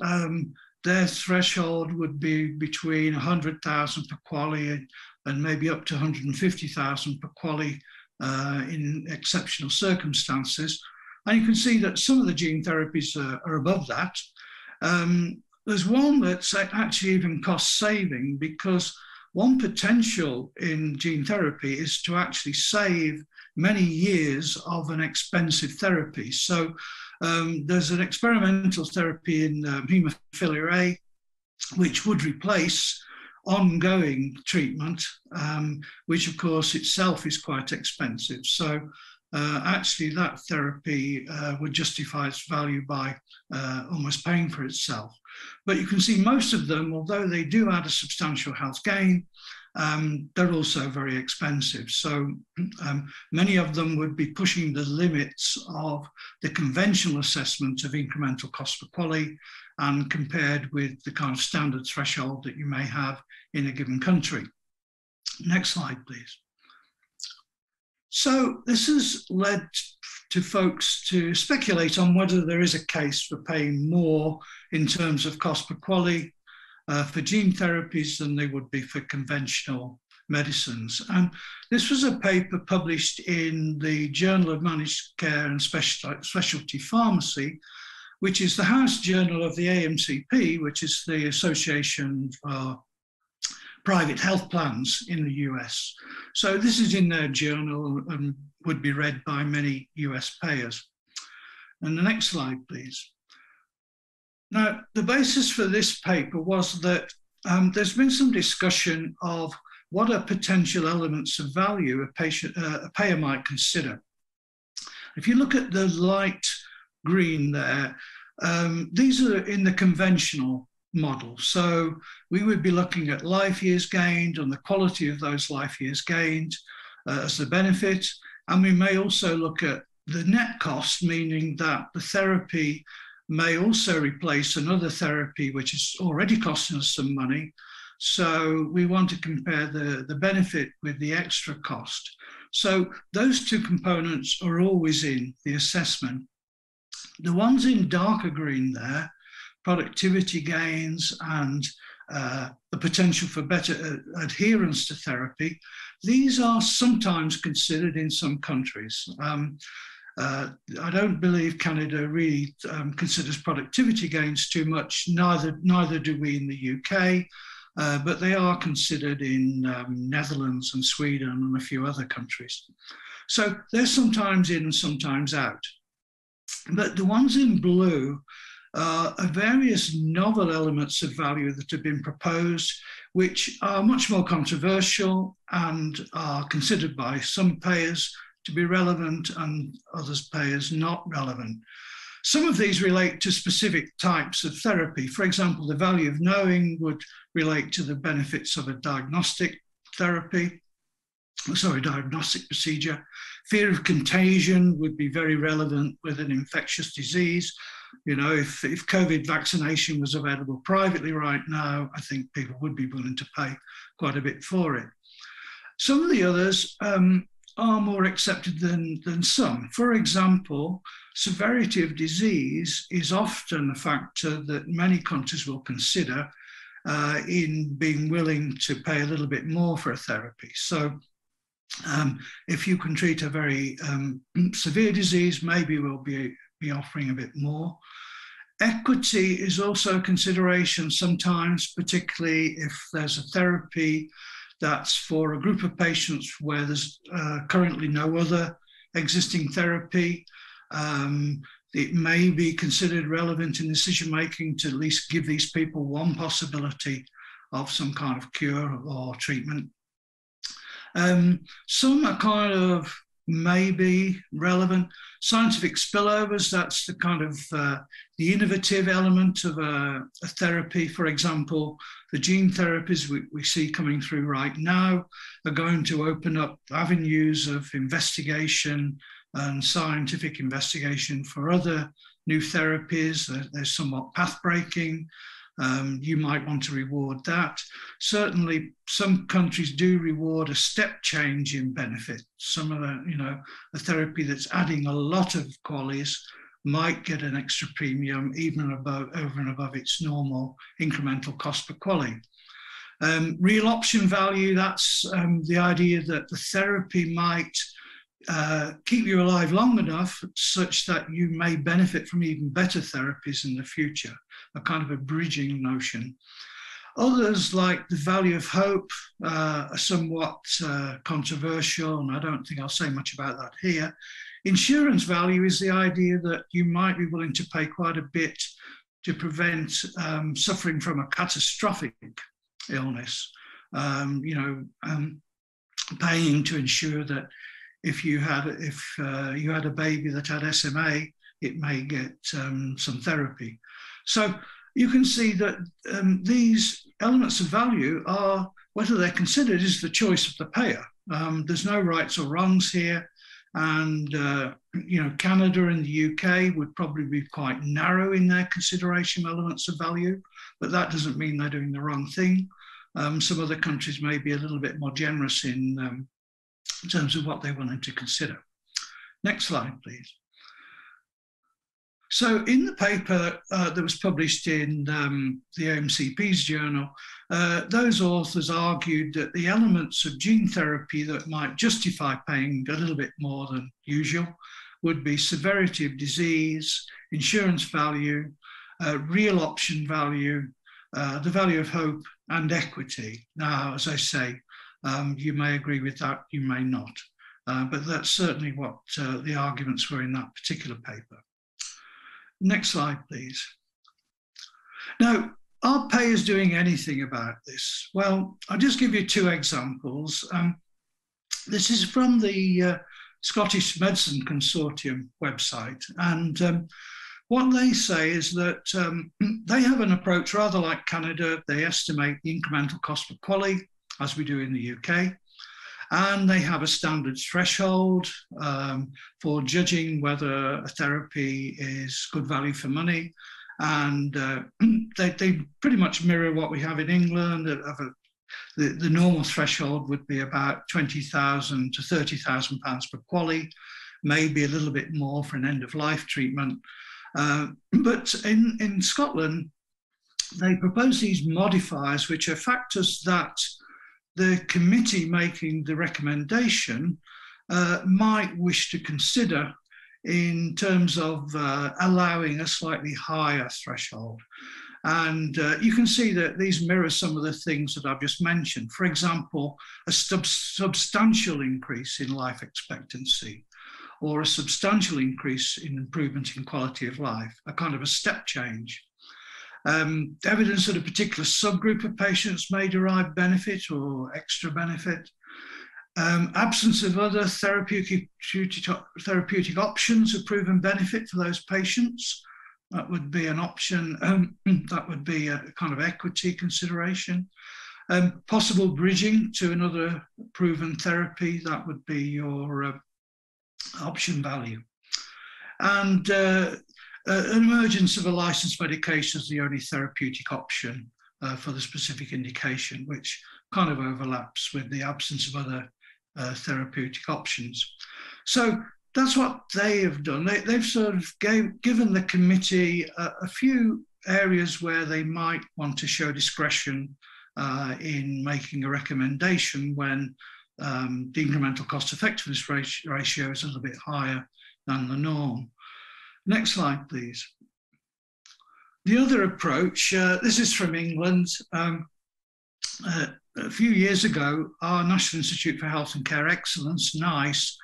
their threshold would be between 100,000 per QALY and maybe up to 150,000 per QALY in exceptional circumstances. And you can see that some of the gene therapies are above that. There's one that's actually even cost saving, because one potential in gene therapy is to actually save many years of an expensive therapy. So there's an experimental therapy in hemophilia A, which would replace ongoing treatment, which of course itself is quite expensive. So actually that therapy would justify its value by almost paying for itself. But you can see most of them, although they do add a substantial health gain, they're also very expensive. So many of them would be pushing the limits of the conventional assessment of incremental cost per QALY, and compared with the kind of standard threshold that you may have in a given country. Next slide, please. So this has led to folks to speculate on whether there is a case for paying more in terms of cost per QALY for gene therapies than they would be for conventional medicines. And this was a paper published in the Journal of Managed Care and Specialty Pharmacy, which is the house journal of the AMCP, which is the Association for Private Health Plans in the US. So this is in their journal and would be read by many US payers. And the next slide, please. Now, the basis for this paper was that there's been some discussion of what are potential elements of value a payer might consider. If you look at the light green there, these are in the conventional model. So we would be looking at life years gained and the quality of those life years gained as the benefit. And we may also look at the net cost, meaning that the therapy may also replace another therapy which is already costing us some money. So we want to compare the benefit with the extra cost. So those two components are always in the assessment. The ones in darker green there, productivity gains and the potential for better adherence to therapy, these are sometimes considered in some countries. I don't believe Canada really considers productivity gains too much, neither do we in the UK, but they are considered in Netherlands and Sweden and a few other countries. So they're sometimes in and sometimes out. But the ones in blue are various novel elements of value that have been proposed, which are much more controversial and are considered by some payers to be relevant and others payers not relevant. Some of these relate to specific types of therapy. For example, the value of knowing would relate to the benefits of a diagnostic procedure. Fear of contagion would be very relevant with an infectious disease. You know, if COVID vaccination was available privately right now, I think people would be willing to pay quite a bit for it. Some of the others are more accepted than some. For example, severity of disease is often a factor that many countries will consider in being willing to pay a little bit more for a therapy. So if you can treat a very severe disease, maybe we'll be offering a bit more. Equity is also a consideration sometimes, particularly if there's a therapy that's for a group of patients where there's currently no other existing therapy. It may be considered relevant in decision-making to at least give these people one possibility of some kind of cure or treatment. Some are kind of maybe relevant. Scientific spillovers, that's the kind of the innovative element of a therapy. For example, the gene therapies we see coming through right now are going to open up avenues of investigation and scientific investigation for other new therapies. They're somewhat path-breaking. You might want to reward that. Certainly, some countries do reward a step change in benefit. Some of the, a therapy that's adding a lot of QALYs might get an extra premium even over and above its normal incremental cost per QALY. Real option value, that's the idea that the therapy might keep you alive long enough such that you may benefit from even better therapies in the future, a kind of a bridging notion. Others, like the value of hope, are somewhat controversial, and I don't think I'll say much about that here. Insurance value is the idea that you might be willing to pay quite a bit to prevent suffering from a catastrophic illness, paying to ensure that if you had a baby that had SMA, it may get some therapy. So you can see that these elements of value are, whether they're considered is the choice of the payer. There's no rights or wrongs here. And, Canada and the UK would probably be quite narrow in their consideration elements of value, but that doesn't mean they're doing the wrong thing. Some other countries may be a little bit more generous in terms of what they wanted to consider. Next slide, please. So in the paper that was published in the AMCP's journal, those authors argued that the elements of gene therapy that might justify paying a little bit more than usual would be severity of disease, insurance value, real option value, the value of hope, and equity. Now, as I say, you may agree with that, you may not, but that's certainly what the arguments were in that particular paper. Next slide, please. Now, are payers doing anything about this? Well, I'll just give you two examples. This is from the Scottish Medicine Consortium website, and what they say is that they have an approach rather like Canada. They estimate the incremental cost per QALY, as we do in the UK, And they have a standard threshold for judging whether a therapy is good value for money. And they pretty much mirror what we have in England. The normal threshold would be about £20,000 to £30,000 per QALY, maybe a little bit more for an end-of-life treatment. But in Scotland, they propose these modifiers, which are factors that the committee making the recommendation might wish to consider in terms of allowing a slightly higher threshold. And you can see that these mirror some of the things that I've just mentioned. For example, a substantial increase in life expectancy, or a substantial increase in improvement in quality of life, a kind of a step change. Evidence that a particular subgroup of patients may derive benefit or extra benefit. Absence of other therapeutic options of proven benefit for those patients. That would be an option. That would be a kind of equity consideration. Possible bridging to another proven therapy. That would be your option value. And an emergence of a licensed medication as the only therapeutic option for the specific indication, which kind of overlaps with the absence of other therapeutic options. So that's what they have done. They've sort of given the committee a few areas where they might want to show discretion in making a recommendation when the incremental cost effectiveness ratio is a little bit higher than the norm. Next slide, please. The other approach, this is from England. A few years ago, our National Institute for Health and Care Excellence, NICE,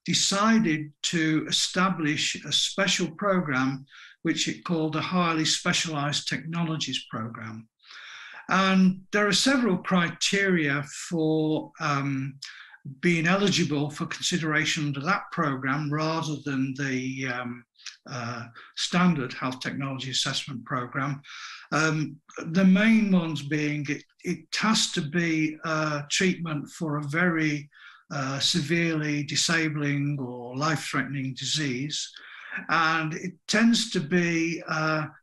decided to establish a special program which it called the Highly Specialised Technologies Program. And there are several criteria for being eligible for consideration under that program rather than the standard health technology assessment program. The main ones being it has to be treatment for a very severely disabling or life-threatening disease. And it tends to be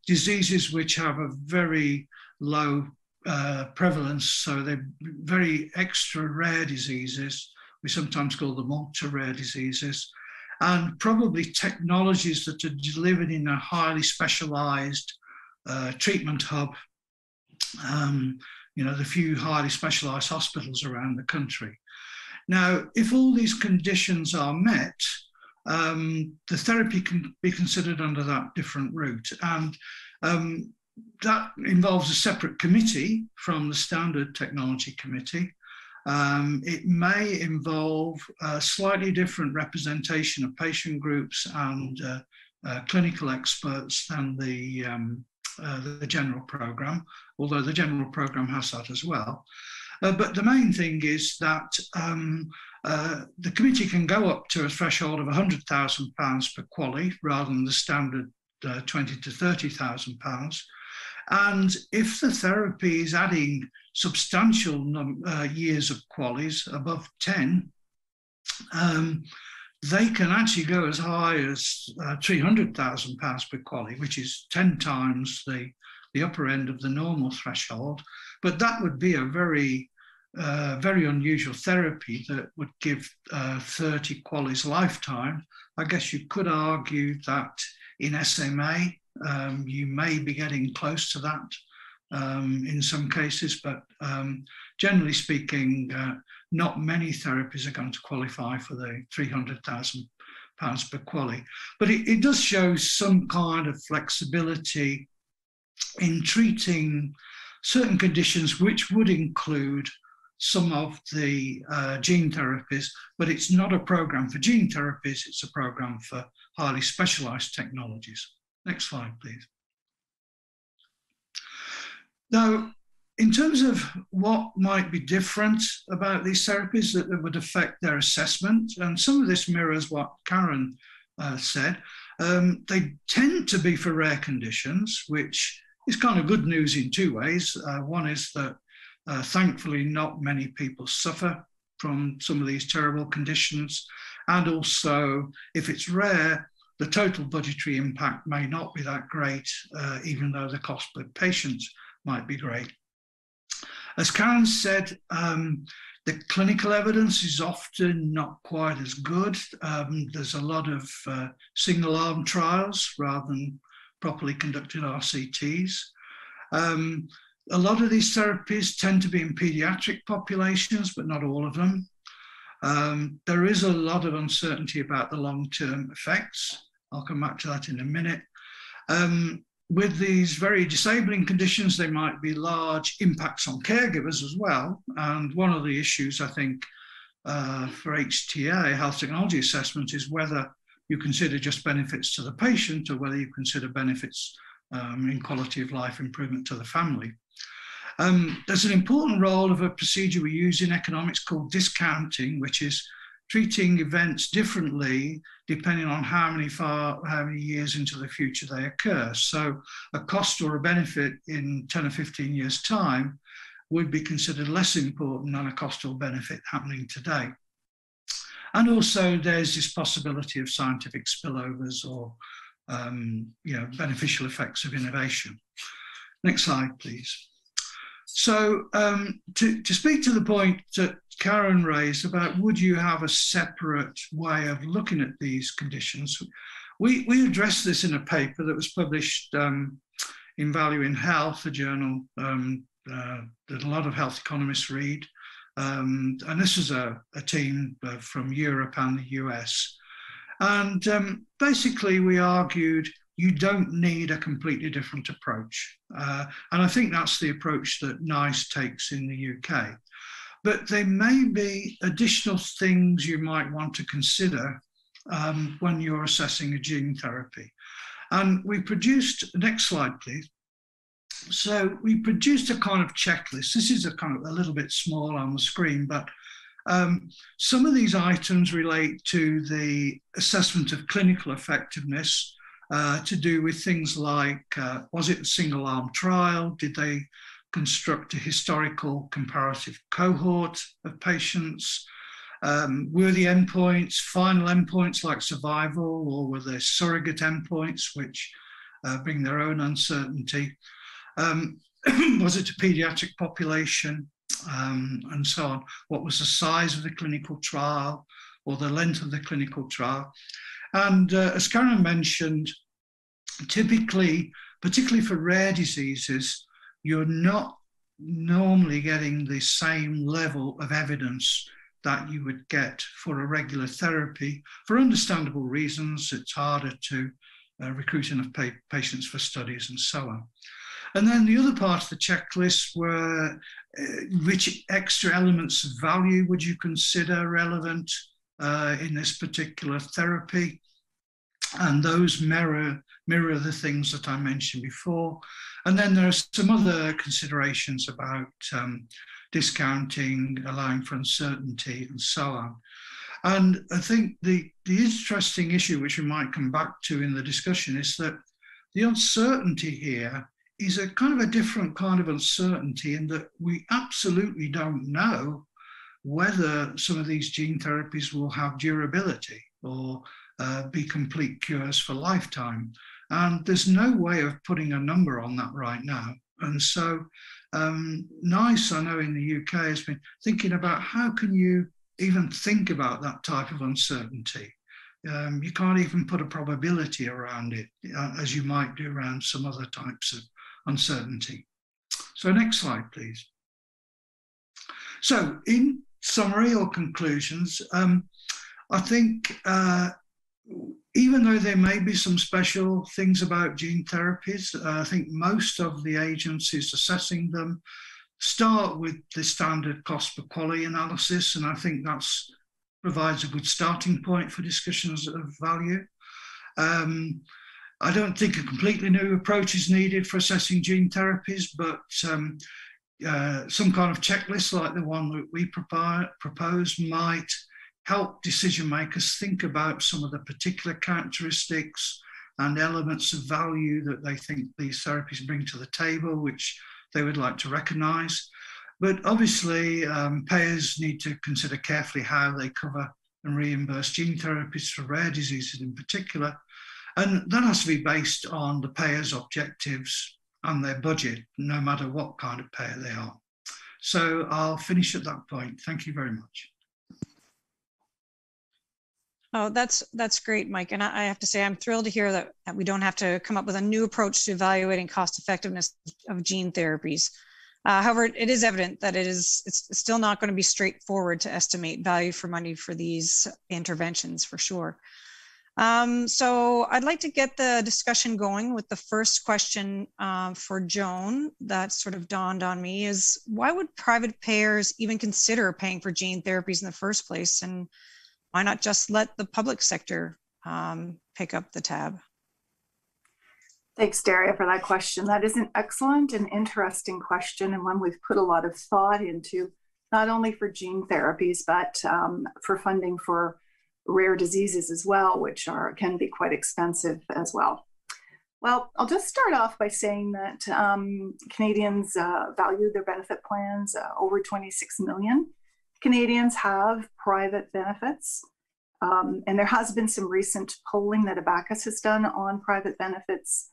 diseases which have a very low prevalence, so they're very extra rare diseases. We sometimes call them ultra-rare diseases, and probably technologies that are delivered in a highly specialised treatment hub, the few highly specialised hospitals around the country. Now, if all these conditions are met, the therapy can be considered under that different route. And that involves a separate committee from the standard technology committee. It may involve a slightly different representation of patient groups and clinical experts than the general program, although the general program has that as well. But the main thing is that the committee can go up to a threshold of £100,000 per QALY rather than the standard £20,000 to £30,000. And if the therapy is adding substantial years of QALYs, above 10, they can actually go as high as £300,000 per QALY, which is 10 times the upper end of the normal threshold. But that would be a very unusual therapy that would give 30 QALYs lifetime. I guess you could argue that in SMA, you may be getting close to that in some cases, but generally speaking, not many therapies are going to qualify for the £300,000 per QALY. But it does show some kind of flexibility in treating certain conditions, which would include some of the gene therapies, but it's not a program for gene therapies, it's a program for highly specialized technologies. Next slide, please. Now, in terms of what might be different about these therapies that would affect their assessment, and some of this mirrors what Karen said, they tend to be for rare conditions, which is kind of good news in two ways. One is that thankfully not many people suffer from some of these terrible conditions. And also, if it's rare, the total budgetary impact may not be that great, even though the cost per patient might be great. As Karen said, the clinical evidence is often not quite as good. There's a lot of single-arm trials rather than properly conducted RCTs. A lot of these therapies tend to be in pediatric populations, but not all of them. There is a lot of uncertainty about the long-term effects. I'll come back to that in a minute. With these very disabling conditions, there might be large impacts on caregivers as well. And one of the issues, I think, for HTA, health technology assessment, is whether you consider just benefits to the patient or whether you consider benefits in quality of life improvement to the family. There's an important role of a procedure we use in economics called discounting, which is treating events differently depending on how many years into the future they occur. So a cost or a benefit in 10 or 15 years' time would be considered less important than a cost or benefit happening today. And also there's this possibility of scientific spillovers or beneficial effects of innovation. Next slide, please. So to speak to the point that Karen raised about would you have a separate way of looking at these conditions, we addressed this in a paper that was published in Value in Health, a journal that a lot of health economists read. And this is a team from Europe and the US. And basically we argued you don't need a completely different approach. And I think that's the approach that NICE takes in the UK. But there may be additional things you might want to consider when you're assessing a gene therapy. And we produced, next slide, please. So we produced a kind of checklist. This is a kind of a little bit small on the screen, but some of these items relate to the assessment of clinical effectiveness, to do with things like, was it a single-arm trial? Did they construct a historical comparative cohort of patients? Were the endpoints final endpoints like survival, or were there surrogate endpoints which bring their own uncertainty? Was it a pediatric population, and so on? What was the size of the clinical trial or the length of the clinical trial? And as Karen mentioned, typically, particularly for rare diseases, you're not normally getting the same level of evidence that you would get for a regular therapy. For understandable reasons, it's harder to recruit enough patients for studies and so on. And then the other part of the checklist were which extra elements of value would you consider relevant in this particular therapy? And those mirror the things that I mentioned before. And then there are some other considerations about discounting, allowing for uncertainty, and so on. And I think the interesting issue, which we might come back to in the discussion, is that the uncertainty here is a kind of a different kind of uncertainty in that we absolutely don't know whether some of these gene therapies will have durability or be complete cures for lifetime. And there's no way of putting a number on that right now. And so NICE, I know in the UK, has been thinking about how can you even think about that type of uncertainty. You can't even put a probability around it as you might do around some other types of uncertainty. So next slide, please. So in summary or conclusions, I think even though there may be some special things about gene therapies, I think most of the agencies assessing them start with the standard cost per quality analysis, and I think that provides a good starting point for discussions of value. I don't think a completely new approach is needed for assessing gene therapies, but some kind of checklist like the one that we propose might help decision makers think about some of the particular characteristics and elements of value that they think these therapies bring to the table, which they would like to recognize. But obviously, payers need to consider carefully how they cover and reimburse gene therapies for rare diseases in particular. And that has to be based on the payer's objectives and their budget, no matter what kind of payer they are. So I'll finish at that point. Thank you very much. Oh, that's great, Mike. And I have to say, I'm thrilled to hear that we don't have to come up with a new approach to evaluating cost effectiveness of gene therapies. However, it is evident that it's still not going to be straightforward to estimate value for money for these interventions, for sure. So I'd like to get the discussion going with the first question for Joan that sort of dawned on me is, why would private payers even consider paying for gene therapies in the first place? And why not just let the public sector pick up the tab? Thanks, Daria, for that question. That is an excellent and interesting question, and one we've put a lot of thought into, not only for gene therapies, but for funding for rare diseases as well, which can be quite expensive as well. Well, I'll just start off by saying that Canadians value their benefit plans. Over 26 million Canadians have private benefits. And there has been some recent polling that Abacus has done on private benefits,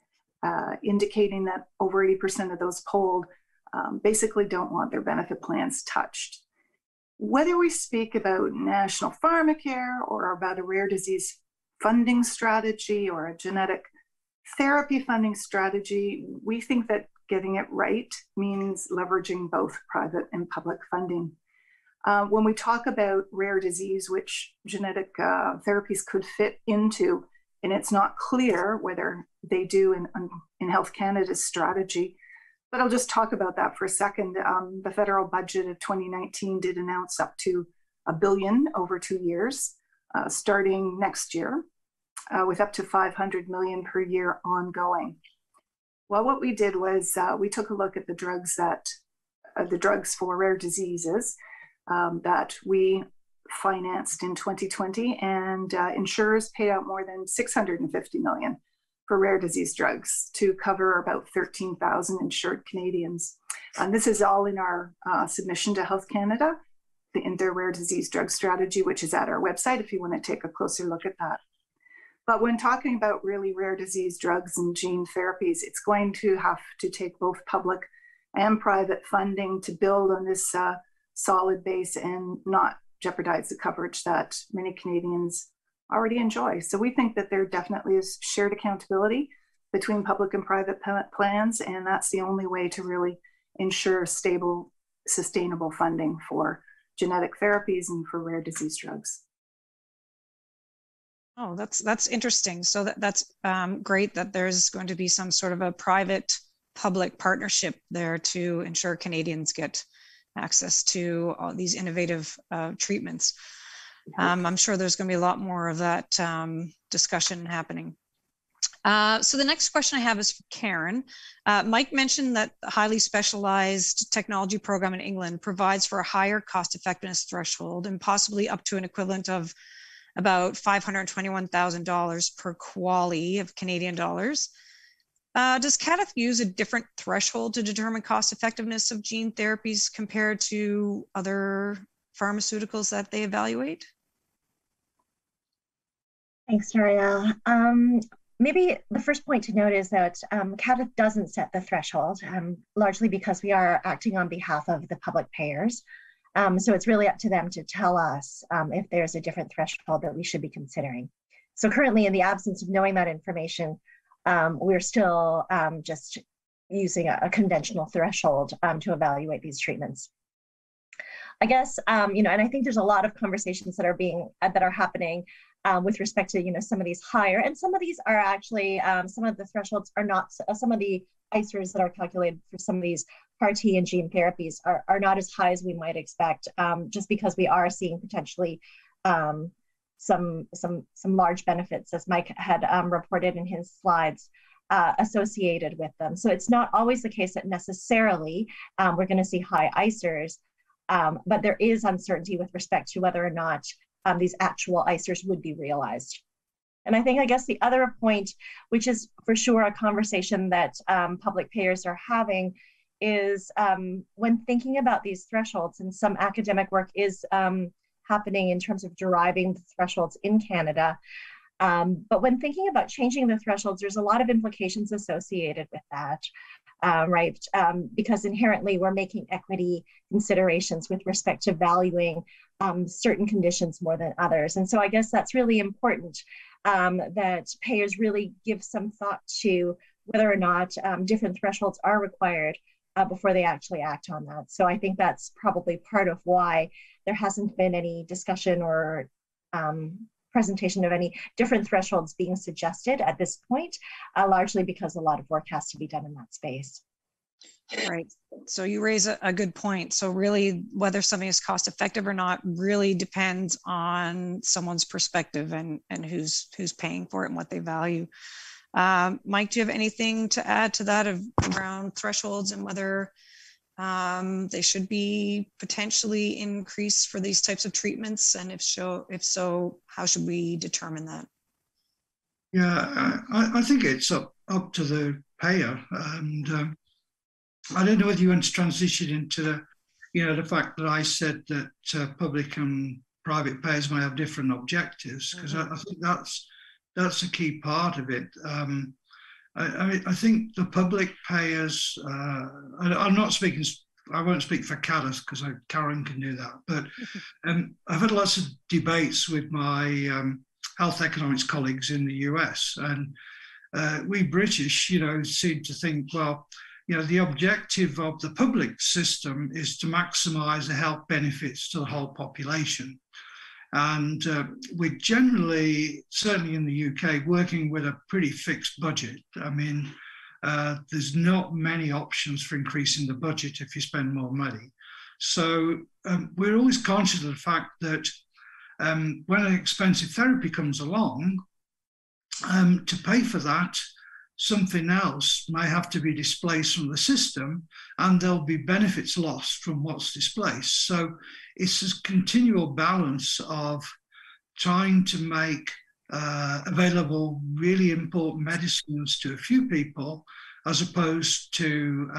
indicating that over 80% of those polled basically don't want their benefit plans touched. Whether we speak about national pharmacare or about a rare disease funding strategy or a genetic therapy funding strategy, we think that getting it right means leveraging both private and public funding. When we talk about rare disease, which genetic therapies could fit into, and it's not clear whether they do in Health Canada's strategy, but I'll just talk about that for a second. The federal budget of 2019 did announce up to $1 billion over 2 years, starting next year, with up to $500 million per year ongoing. Well, what we did was we took a look at the drugs for rare diseases that we financed in 2020, and insurers paid out more than $650 million for rare disease drugs to cover about 13,000 insured Canadians. And this is all in our submission to Health Canada, in their rare disease drug strategy, which is at our website if you want to take a closer look at that. But when talking about really rare disease drugs and gene therapies, it's going to have to take both public and private funding to build on this solid base and not jeopardize the coverage that many Canadians already enjoy. So we think that there definitely is shared accountability between public and private plans, and that's the only way to really ensure stable, sustainable funding for genetic therapies and for rare disease drugs. Oh, that's interesting. So that's great that there's going to be some sort of a private-public partnership there to ensure Canadians get access to all these innovative treatments. I'm sure there's going to be a lot more of that discussion happening. So the next question I have is for Karen. Mike mentioned that the highly specialized technology program in England provides for a higher cost effectiveness threshold and possibly up to an equivalent of about $521,000 per QALY of Canadian dollars. Does CADTH use a different threshold to determine cost effectiveness of gene therapies compared to other pharmaceuticals that they evaluate? Thanks, Daria. Maybe the first point to note is that CADTH doesn't set the threshold, largely because we are acting on behalf of the public payers. So it's really up to them to tell us if there's a different threshold that we should be considering. So currently, in the absence of knowing that information, we're still just using a conventional threshold to evaluate these treatments. I guess, and I think there's a lot of conversations that are happening with respect to, some of these higher, and some of these are actually, some of the thresholds are not, some of the ICERs that are calculated for some of these CAR-T and gene therapies are not as high as we might expect, just because we are seeing potentially some large benefits, as Mike had reported in his slides, associated with them. So it's not always the case that necessarily we're going to see high ICERs, but there is uncertainty with respect to whether or not these actual ICERs would be realized. And I guess the other point, which is for sure a conversation that public payers are having, is when thinking about these thresholds, and some academic work is happening in terms of deriving the thresholds in Canada. But when thinking about changing the thresholds, there's a lot of implications associated with that, right? Because inherently we're making equity considerations with respect to valuing certain conditions more than others. And so I guess that's really important that payers really give some thought to whether or not different thresholds are required before they actually act on that. So I think that's probably part of why there hasn't been any discussion or presentation of any different thresholds being suggested at this point, largely because a lot of work has to be done in that space. Right. So you raise a good point. So really, whether something is cost effective or not really depends on someone's perspective and who's paying for it and what they value. Mike, do you have anything to add to that around thresholds and whether they should be potentially increased for these types of treatments? And if so, how should we determine that? Yeah, I think it's up to the payer. And I don't know whether you want to transition into the fact that I said that public and private payers may have different objectives, because I think that's a key part of it. I think the public payers, I'm not speaking, I won't speak for TELUS because Karen can do that, but I've had lots of debates with my health economics colleagues in the US, and we British, seem to think, well, the objective of the public system is to maximize the health benefits to the whole population. And we're generally, certainly in the UK, working with a pretty fixed budget. I mean, there's not many options for increasing the budget if you spend more money. So we're always conscious of the fact that when an expensive therapy comes along, to pay for that, something else may have to be displaced from the system, and there'll be benefits lost from what's displaced. So it's this continual balance of trying to make available really important medicines to a few people, as opposed to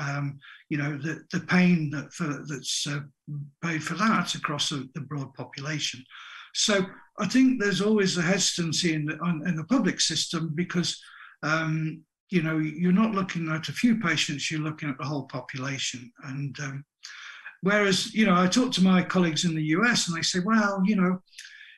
the pain that's paid for that across the broad population. So I think there's always a hesitancy in the public system because you're not looking at a few patients, you're looking at the whole population. And whereas, I talk to my colleagues in the US and they say, well,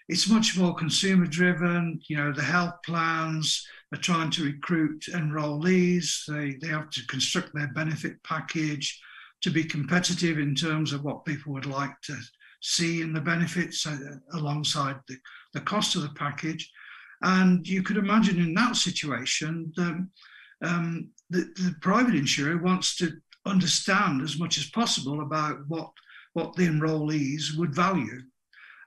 it's much more consumer driven, the health plans are trying to recruit enrollees, they have to construct their benefit package to be competitive in terms of what people would like to see in the benefits alongside the cost of the package. And you could imagine in that situation, the private insurer wants to understand as much as possible about what the enrollees would value.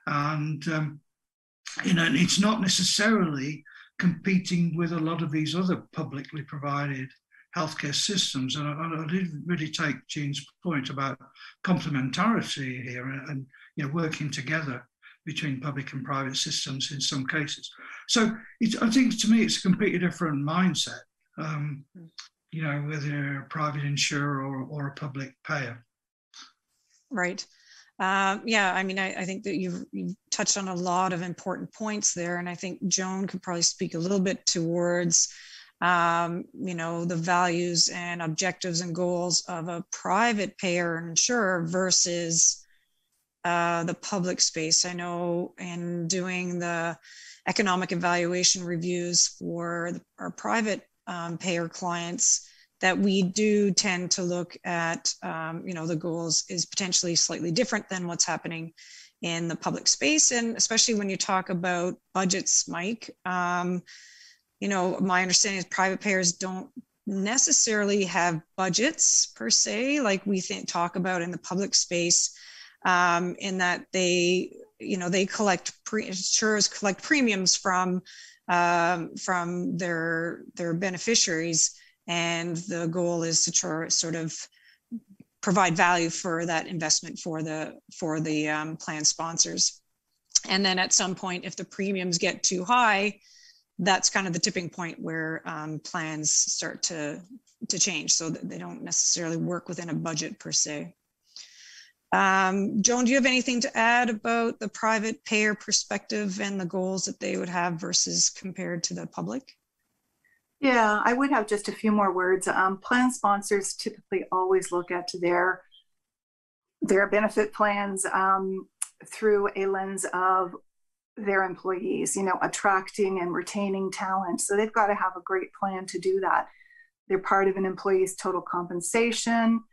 And, and it's not necessarily competing with a lot of these other publicly provided healthcare systems. And I did really take Jean's point about complementarity here and working together between public and private systems in some cases. So I think to me, it's a completely different mindset, whether you're a private insurer or a public payer. Right. I think that you've touched on a lot of important points there. And I think Joan could probably speak a little bit towards, the values and objectives and goals of a private payer and insurer versus the public space. I know in doing the economic evaluation reviews for our private payer clients that we do tend to look at, the goals is potentially slightly different than what's happening in the public space. And especially when you talk about budgets, Mike, my understanding is private payers don't necessarily have budgets per se, like we talk about in the public space, in that they collect insurers collect premiums from their beneficiaries, and the goal is to sort of provide value for that investment for the plan sponsors. And then at some point, if the premiums get too high, that's kind of the tipping point where plans start to change, so that they don't necessarily work within a budget per se. Joan, do you have anything to add about the private payer perspective and the goals that they would have versus compared to the public? Yeah, I would have just a few more words. Plan sponsors typically always look at their benefit plans through a lens of their employees, attracting and retaining talent. So they've got to have a great plan to do that. They're part of an employee's total compensation,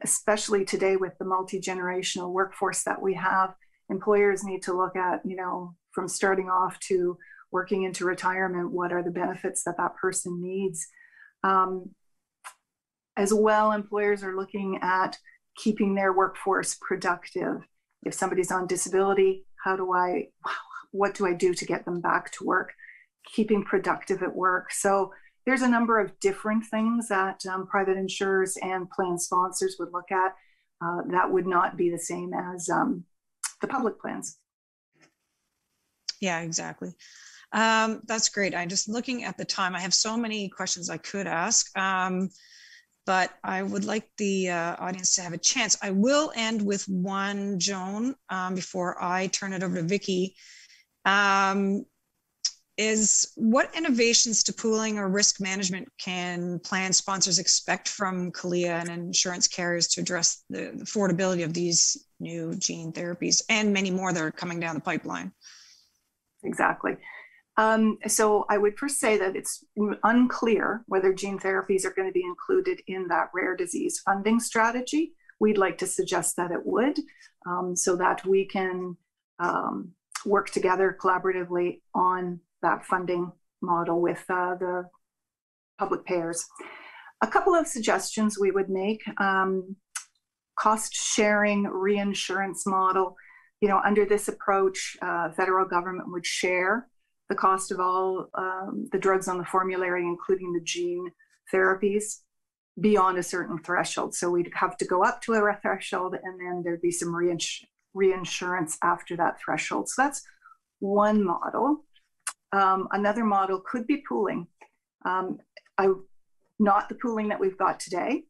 especially today with the multi-generational workforce that we have. Employers need to look at, from starting off to working into retirement, what are the benefits that person needs? As well, employers are looking at keeping their workforce productive. If somebody's on disability, what do I do to get them back to work? Keeping productive at work. So there's a number of different things that private insurers and plan sponsors would look at that would not be the same as the public plans. Yeah, exactly. That's great. I'm just looking at the time. I have so many questions I could ask, but I would like the audience to have a chance. I will end with one, Joan, before I turn it over to Vicki. Is what innovations to pooling or risk management can plan sponsors expect from CALIA and insurance carriers to address the affordability of these new gene therapies and many more that are coming down the pipeline? Exactly. So I would first say that it's unclear whether gene therapies are going to be included in that rare disease funding strategy. We'd like to suggest that it would, so that we can work together collaboratively on that funding model with the public payers. A couple of suggestions we would make: cost sharing reinsurance model. Under this approach, federal government would share the cost of all the drugs on the formulary, including the gene therapies, beyond a certain threshold. So we'd have to go up to a threshold, and then there'd be some reinsurance after that threshold. So that's one model. Another model could be pooling. Not the pooling that we've got today,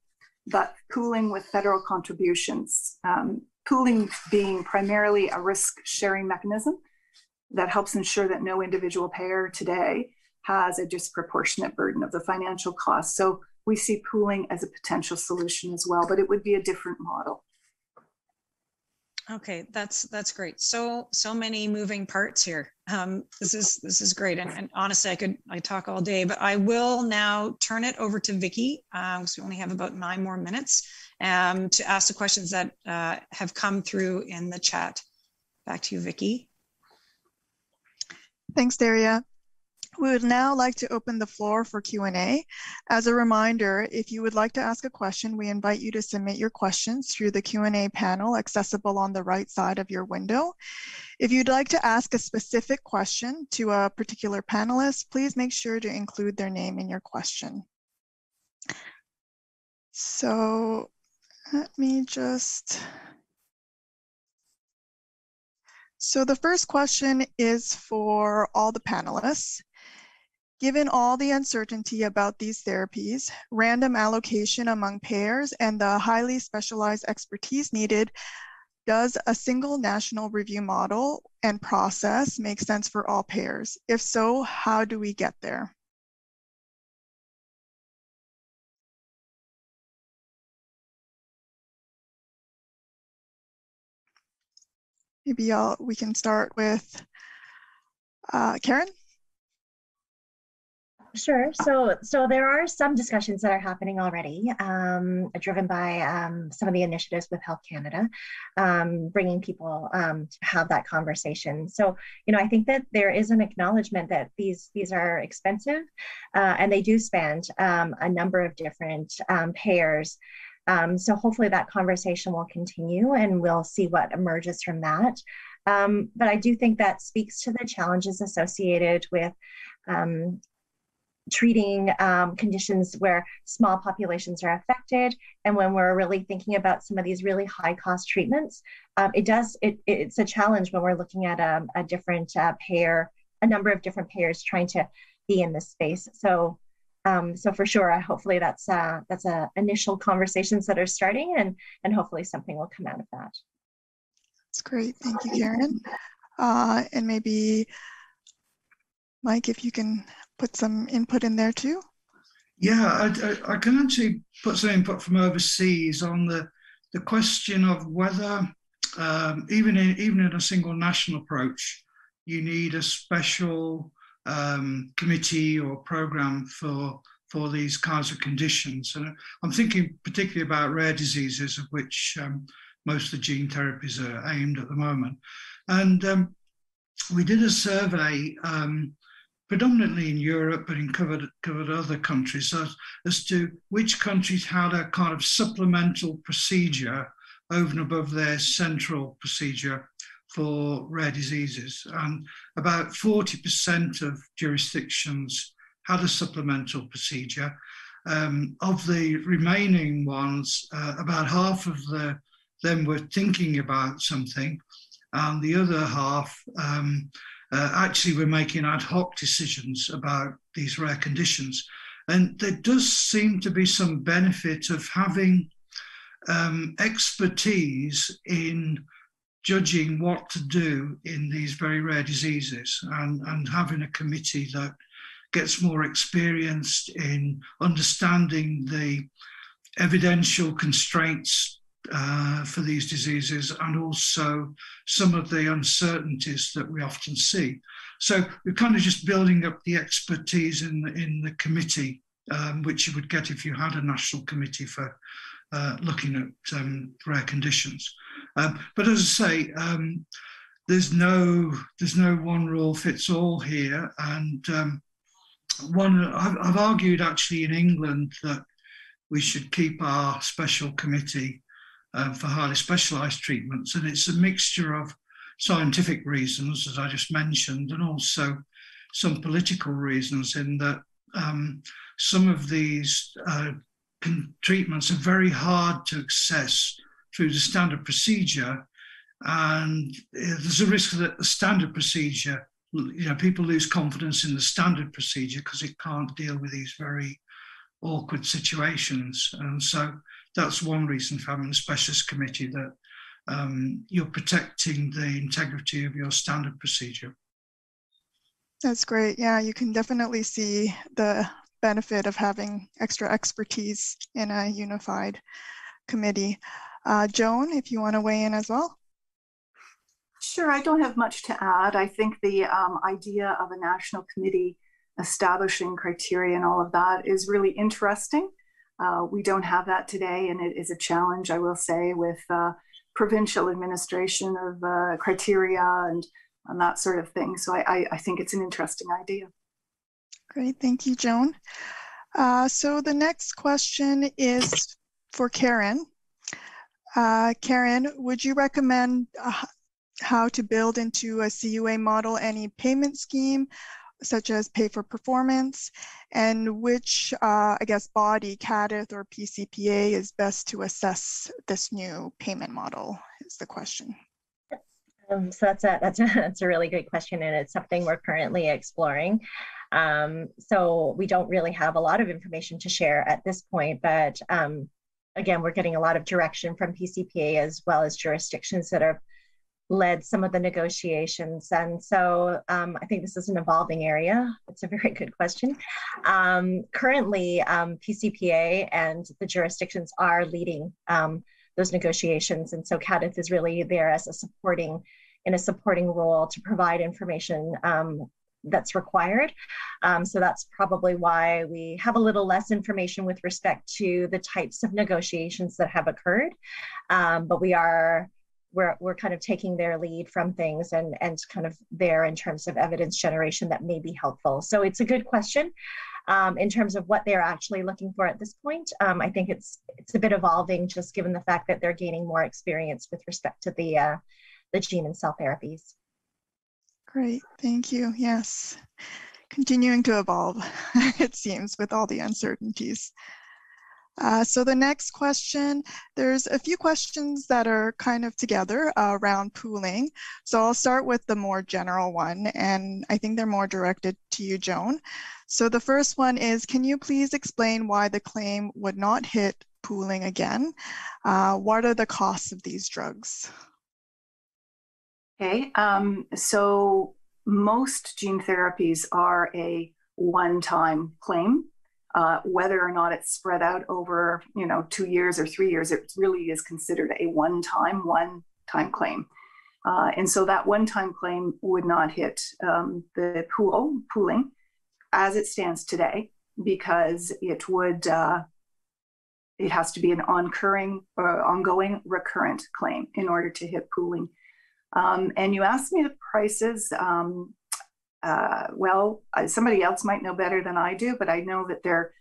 but pooling with federal contributions. Pooling being primarily a risk-sharing mechanism that helps ensure that no individual payer today has a disproportionate burden of the financial costs. So we see pooling as a potential solution as well, but it would be a different model. Okay, that's great. So many moving parts here. This is great, and honestly, I talk all day, but I will now turn it over to Vicki, because we only have about 9 more minutes, to ask the questions that have come through in the chat. Back to you, Vicki. Thanks, Daria. We would now like to open the floor for Q&A. As a reminder, if you would like to ask a question, we invite you to submit your questions through the Q&A panel accessible on the right side of your window. If you'd like to ask a specific question to a particular panelist, please make sure to include their name in your question. So let me just... So the first question is for all the panelists. Given all the uncertainty about these therapies, random allocation among payers, and the highly specialized expertise needed, does a single national review model and process make sense for all payers? If so, how do we get there? Maybe we can start with Karen. Sure. So there are some discussions that are happening already, driven by some of the initiatives with Health Canada, bringing people to have that conversation. So, I think that there is an acknowledgement that these are expensive, and they do span a number of different payers. So hopefully that conversation will continue, and we'll see what emerges from that. But I do think that speaks to the challenges associated with treating conditions where small populations are affected, and when we're really thinking about some of these really high cost treatments, it's a challenge when we're looking at a different payer a number of different payers trying to be in this space. So for sure, hopefully that's initial conversations that are starting, and hopefully something will come out of that. That's great. Thank you, Karen. And maybe Mike, if you can put some input in there too. Yeah, I can actually put some input from overseas on the question of whether even in a single national approach, you need a special committee or program for these kinds of conditions. And I'm thinking particularly about rare diseases, of which most of the gene therapies are aimed at the moment. And we did a survey predominantly in Europe, but covered other countries, as to which countries had a kind of supplemental procedure over and above their central procedure for rare diseases. And about 40% of jurisdictions had a supplemental procedure. Of the remaining ones, about half of them were thinking about something, and the other half actually were making ad hoc decisions about these rare conditions. And there does seem to be some benefit of having expertise in judging what to do in these very rare diseases, and having a committee that gets more experienced in understanding the evidential constraints for these diseases, and also some of the uncertainties that we often see. So we're kind of just building up the expertise in the committee, which you would get if you had a national committee for looking at rare conditions. But as I say, there's no one rule fits all here. And I've argued actually in England that we should keep our special committee for highly specialised treatments, and it's a mixture of scientific reasons, as I just mentioned, and also some political reasons, in that some of these treatments are very hard to access through the standard procedure, and there's a risk that the standard procedure, people lose confidence in the standard procedure because it can't deal with these very awkward situations. And so that's one reason for having a specialist committee, that you're protecting the integrity of your standard procedure. That's great. Yeah, you can definitely see the benefit of having extra expertise in a unified committee. Joan, if you want to weigh in as well. Sure, I don't have much to add. I think the idea of a national committee establishing criteria and all of that is really interesting. We don't have that today, and it is a challenge, I will say, with provincial administration of criteria and that sort of thing. So I think it's an interesting idea. Great, thank you, Joan. So the next question is for Karen. Karen, would you recommend how to build into a CUA model any payment scheme, such as pay for performance, and which, body, CADIT or PCPA is best to assess this new payment model is the question. So that's a really good question, and it's something we're currently exploring. So we don't really have a lot of information to share at this point, but again, we're getting a lot of direction from PCPA as well as jurisdictions that have led some of the negotiations. And so I think this is an evolving area. It's a very good question. Currently, PCPA and the jurisdictions are leading those negotiations. And so CADIT is really there as a supporting role to provide information that's required. So that's probably why we have a little less information with respect to the types of negotiations that have occurred. But we're kind of taking their lead from things and kind of there in terms of evidence generation that may be helpful. So it's a good question in terms of what they're actually looking for at this point. I think it's a bit evolving, just given the fact that they're gaining more experience with respect to the gene and cell therapies. Great, thank you. Yes, continuing to evolve, it seems, with all the uncertainties. So the next question, there's a few questions that are kind of together around pooling. So I'll start with the more general one, and I think they're more directed to you, Joan. So the first one is, can you please explain why the claim would not hit pooling again? What are the costs of these drugs? Okay, so most gene therapies are a one-time claim. Whether or not it's spread out over 2 years or 3 years, it really is considered a one-time claim. And so that one-time claim would not hit the pooling as it stands today, because it would it has to be an ongoing recurrent claim in order to hit pooling. And you asked me the prices. Well, somebody else might know better than I do, but I know that they're,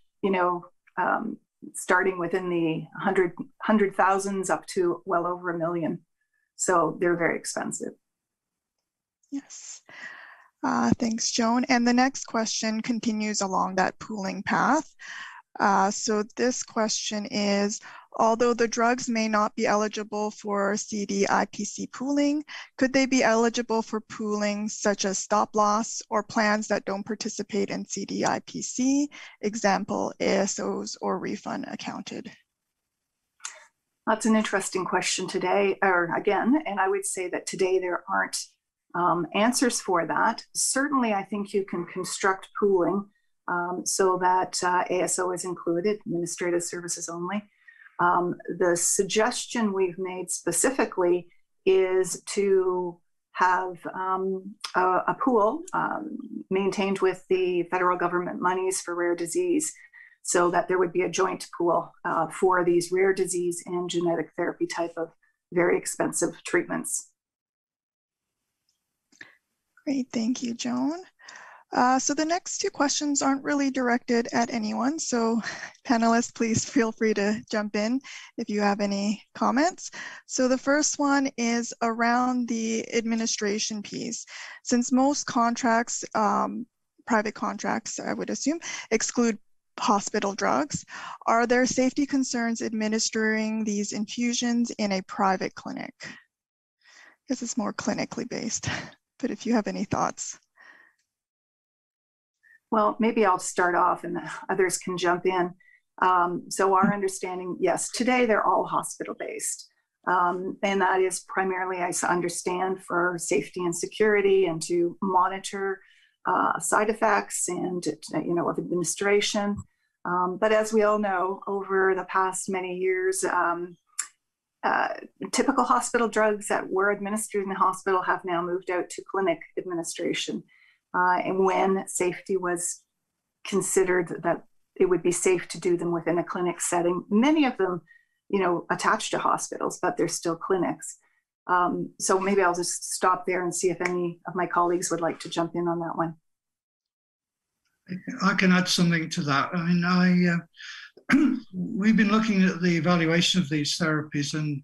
starting within the hundred thousands up to well over $1 million. So they're very expensive. Yes. Thanks, Joan. And the next question continues along that pooling path. So this question is, although the drugs may not be eligible for CDIPC pooling, could they be eligible for pooling such as stop loss or plans that don't participate in CDIPC, example, ASOs or refund accounted? That's an interesting question today, or again, and I would say that today there aren't answers for that. Certainly, I think you can construct pooling so that ASO is included, administrative services only. The suggestion we've made specifically is to have a pool maintained with the federal government monies for rare disease, so that there would be a joint pool for these rare disease and genetic therapy type of very expensive treatments. Great, thank you, Joan. So the next two questions aren't really directed at anyone, so panelists, please feel free to jump in if you have any comments. So the first one is around the administration piece. Since most contracts, private contracts, I would assume, exclude hospital drugs, are there safety concerns administering these infusions in a private clinic? I guess it's more clinically based, but if you have any thoughts. Well, maybe I'll start off and others can jump in. So our understanding, yes, today they're all hospital-based. And that is primarily, I understand, for safety and security and to monitor side effects and, of administration. But as we all know, over the past many years, typical hospital drugs that were administered in the hospital have now moved out to clinic administration. And when safety was considered that it would be safe to do them within a clinic setting, many of them, attached to hospitals, but they're still clinics. So maybe I'll just stop there and see if any of my colleagues would like to jump in on that one. I can add something to that. I mean, we've been looking at the evaluation of these therapies, and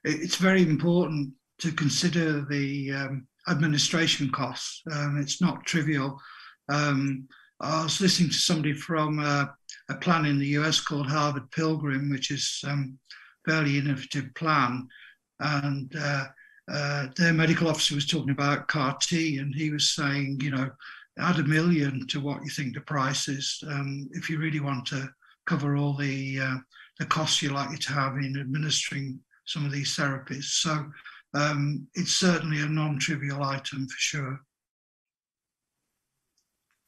it's very important to consider the administration costs. It's not trivial. I was listening to somebody from a plan in the US called Harvard Pilgrim, which is a fairly innovative plan. And their medical officer was talking about CAR T, and he was saying, add $1 million to what you think the price is if you really want to cover all the costs you're likely to have in administering some of these therapies. So it's certainly a non-trivial item for sure.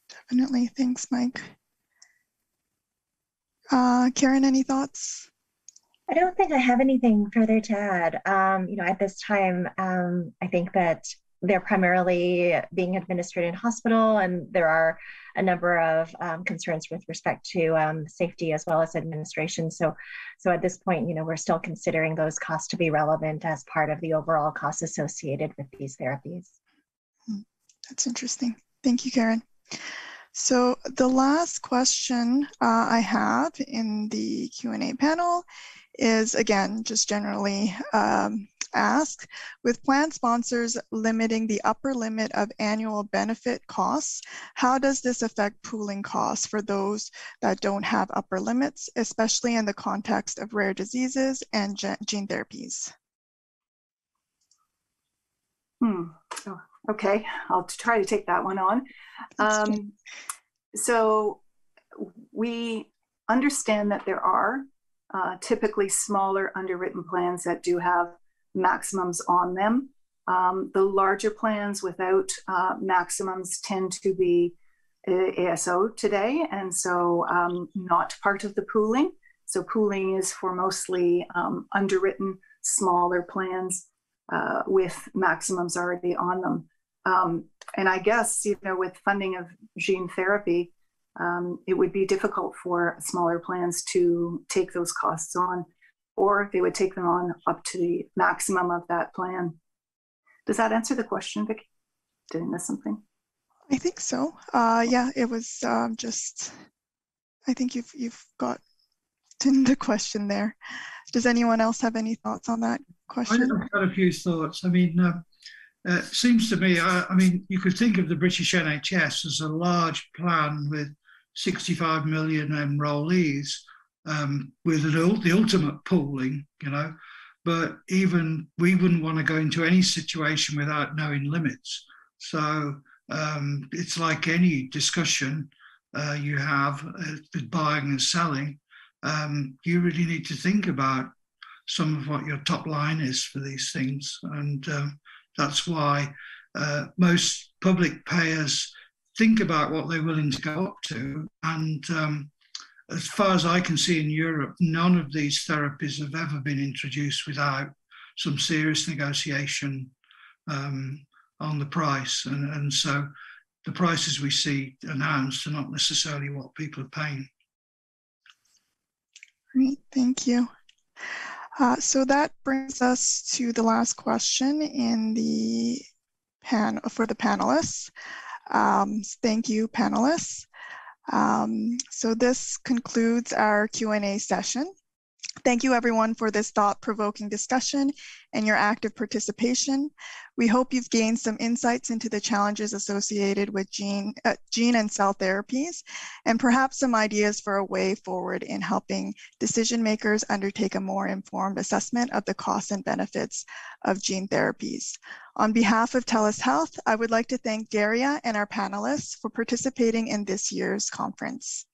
Definitely, thanks, Mike. Karen, any thoughts? I don't think I have anything further to add. At this time, I think that they're primarily being administered in hospital, and there are a number of concerns with respect to safety as well as administration. So at this point, we're still considering those costs to be relevant as part of the overall costs associated with these therapies. That's interesting. Thank you, Karen. So the last question I have in the Q&A panel is, again, just generally asks, with plan sponsors limiting the upper limit of annual benefit costs, how does this affect pooling costs for those that don't have upper limits, especially in the context of rare diseases and gene therapies? Oh, okay, I'll try to take that one on. So we understand that there are typically smaller underwritten plans that do have maximums on them. The larger plans without maximums tend to be ASO today, and so not part of the pooling. So pooling is for mostly underwritten smaller plans with maximums already on them. And I guess, with funding of gene therapy, it would be difficult for smaller plans to take those costs on, or they would take them on up to the maximum of that plan. Does that answer the question, Vicki? Did I miss something? I think so. Yeah, it was just, I think you've got the question there. Does anyone else have any thoughts on that question? I've got a few thoughts. I mean, it seems to me, I mean, you could think of the British NHS as a large plan with 65 million enrollees, with the ultimate pooling, but even we wouldn't want to go into any situation without knowing limits. So it's like any discussion you have with buying and selling. You really need to think about some of what your top line is for these things. And that's why most public payers think about what they're willing to go up to. And as far as I can see in Europe, none of these therapies have ever been introduced without some serious negotiation on the price. And so the prices we see announced are not necessarily what people are paying. Great, thank you. So that brings us to the last question in the for the panelists. Thank you, panelists. So this concludes our Q&A session. Thank you everyone for this thought-provoking discussion and your active participation. We hope you've gained some insights into the challenges associated with gene and cell therapies, and perhaps some ideas for a way forward in helping decision makers undertake a more informed assessment of the costs and benefits of gene therapies. On behalf of TELUS Health, I would like to thank Daria and our panelists for participating in this year's conference.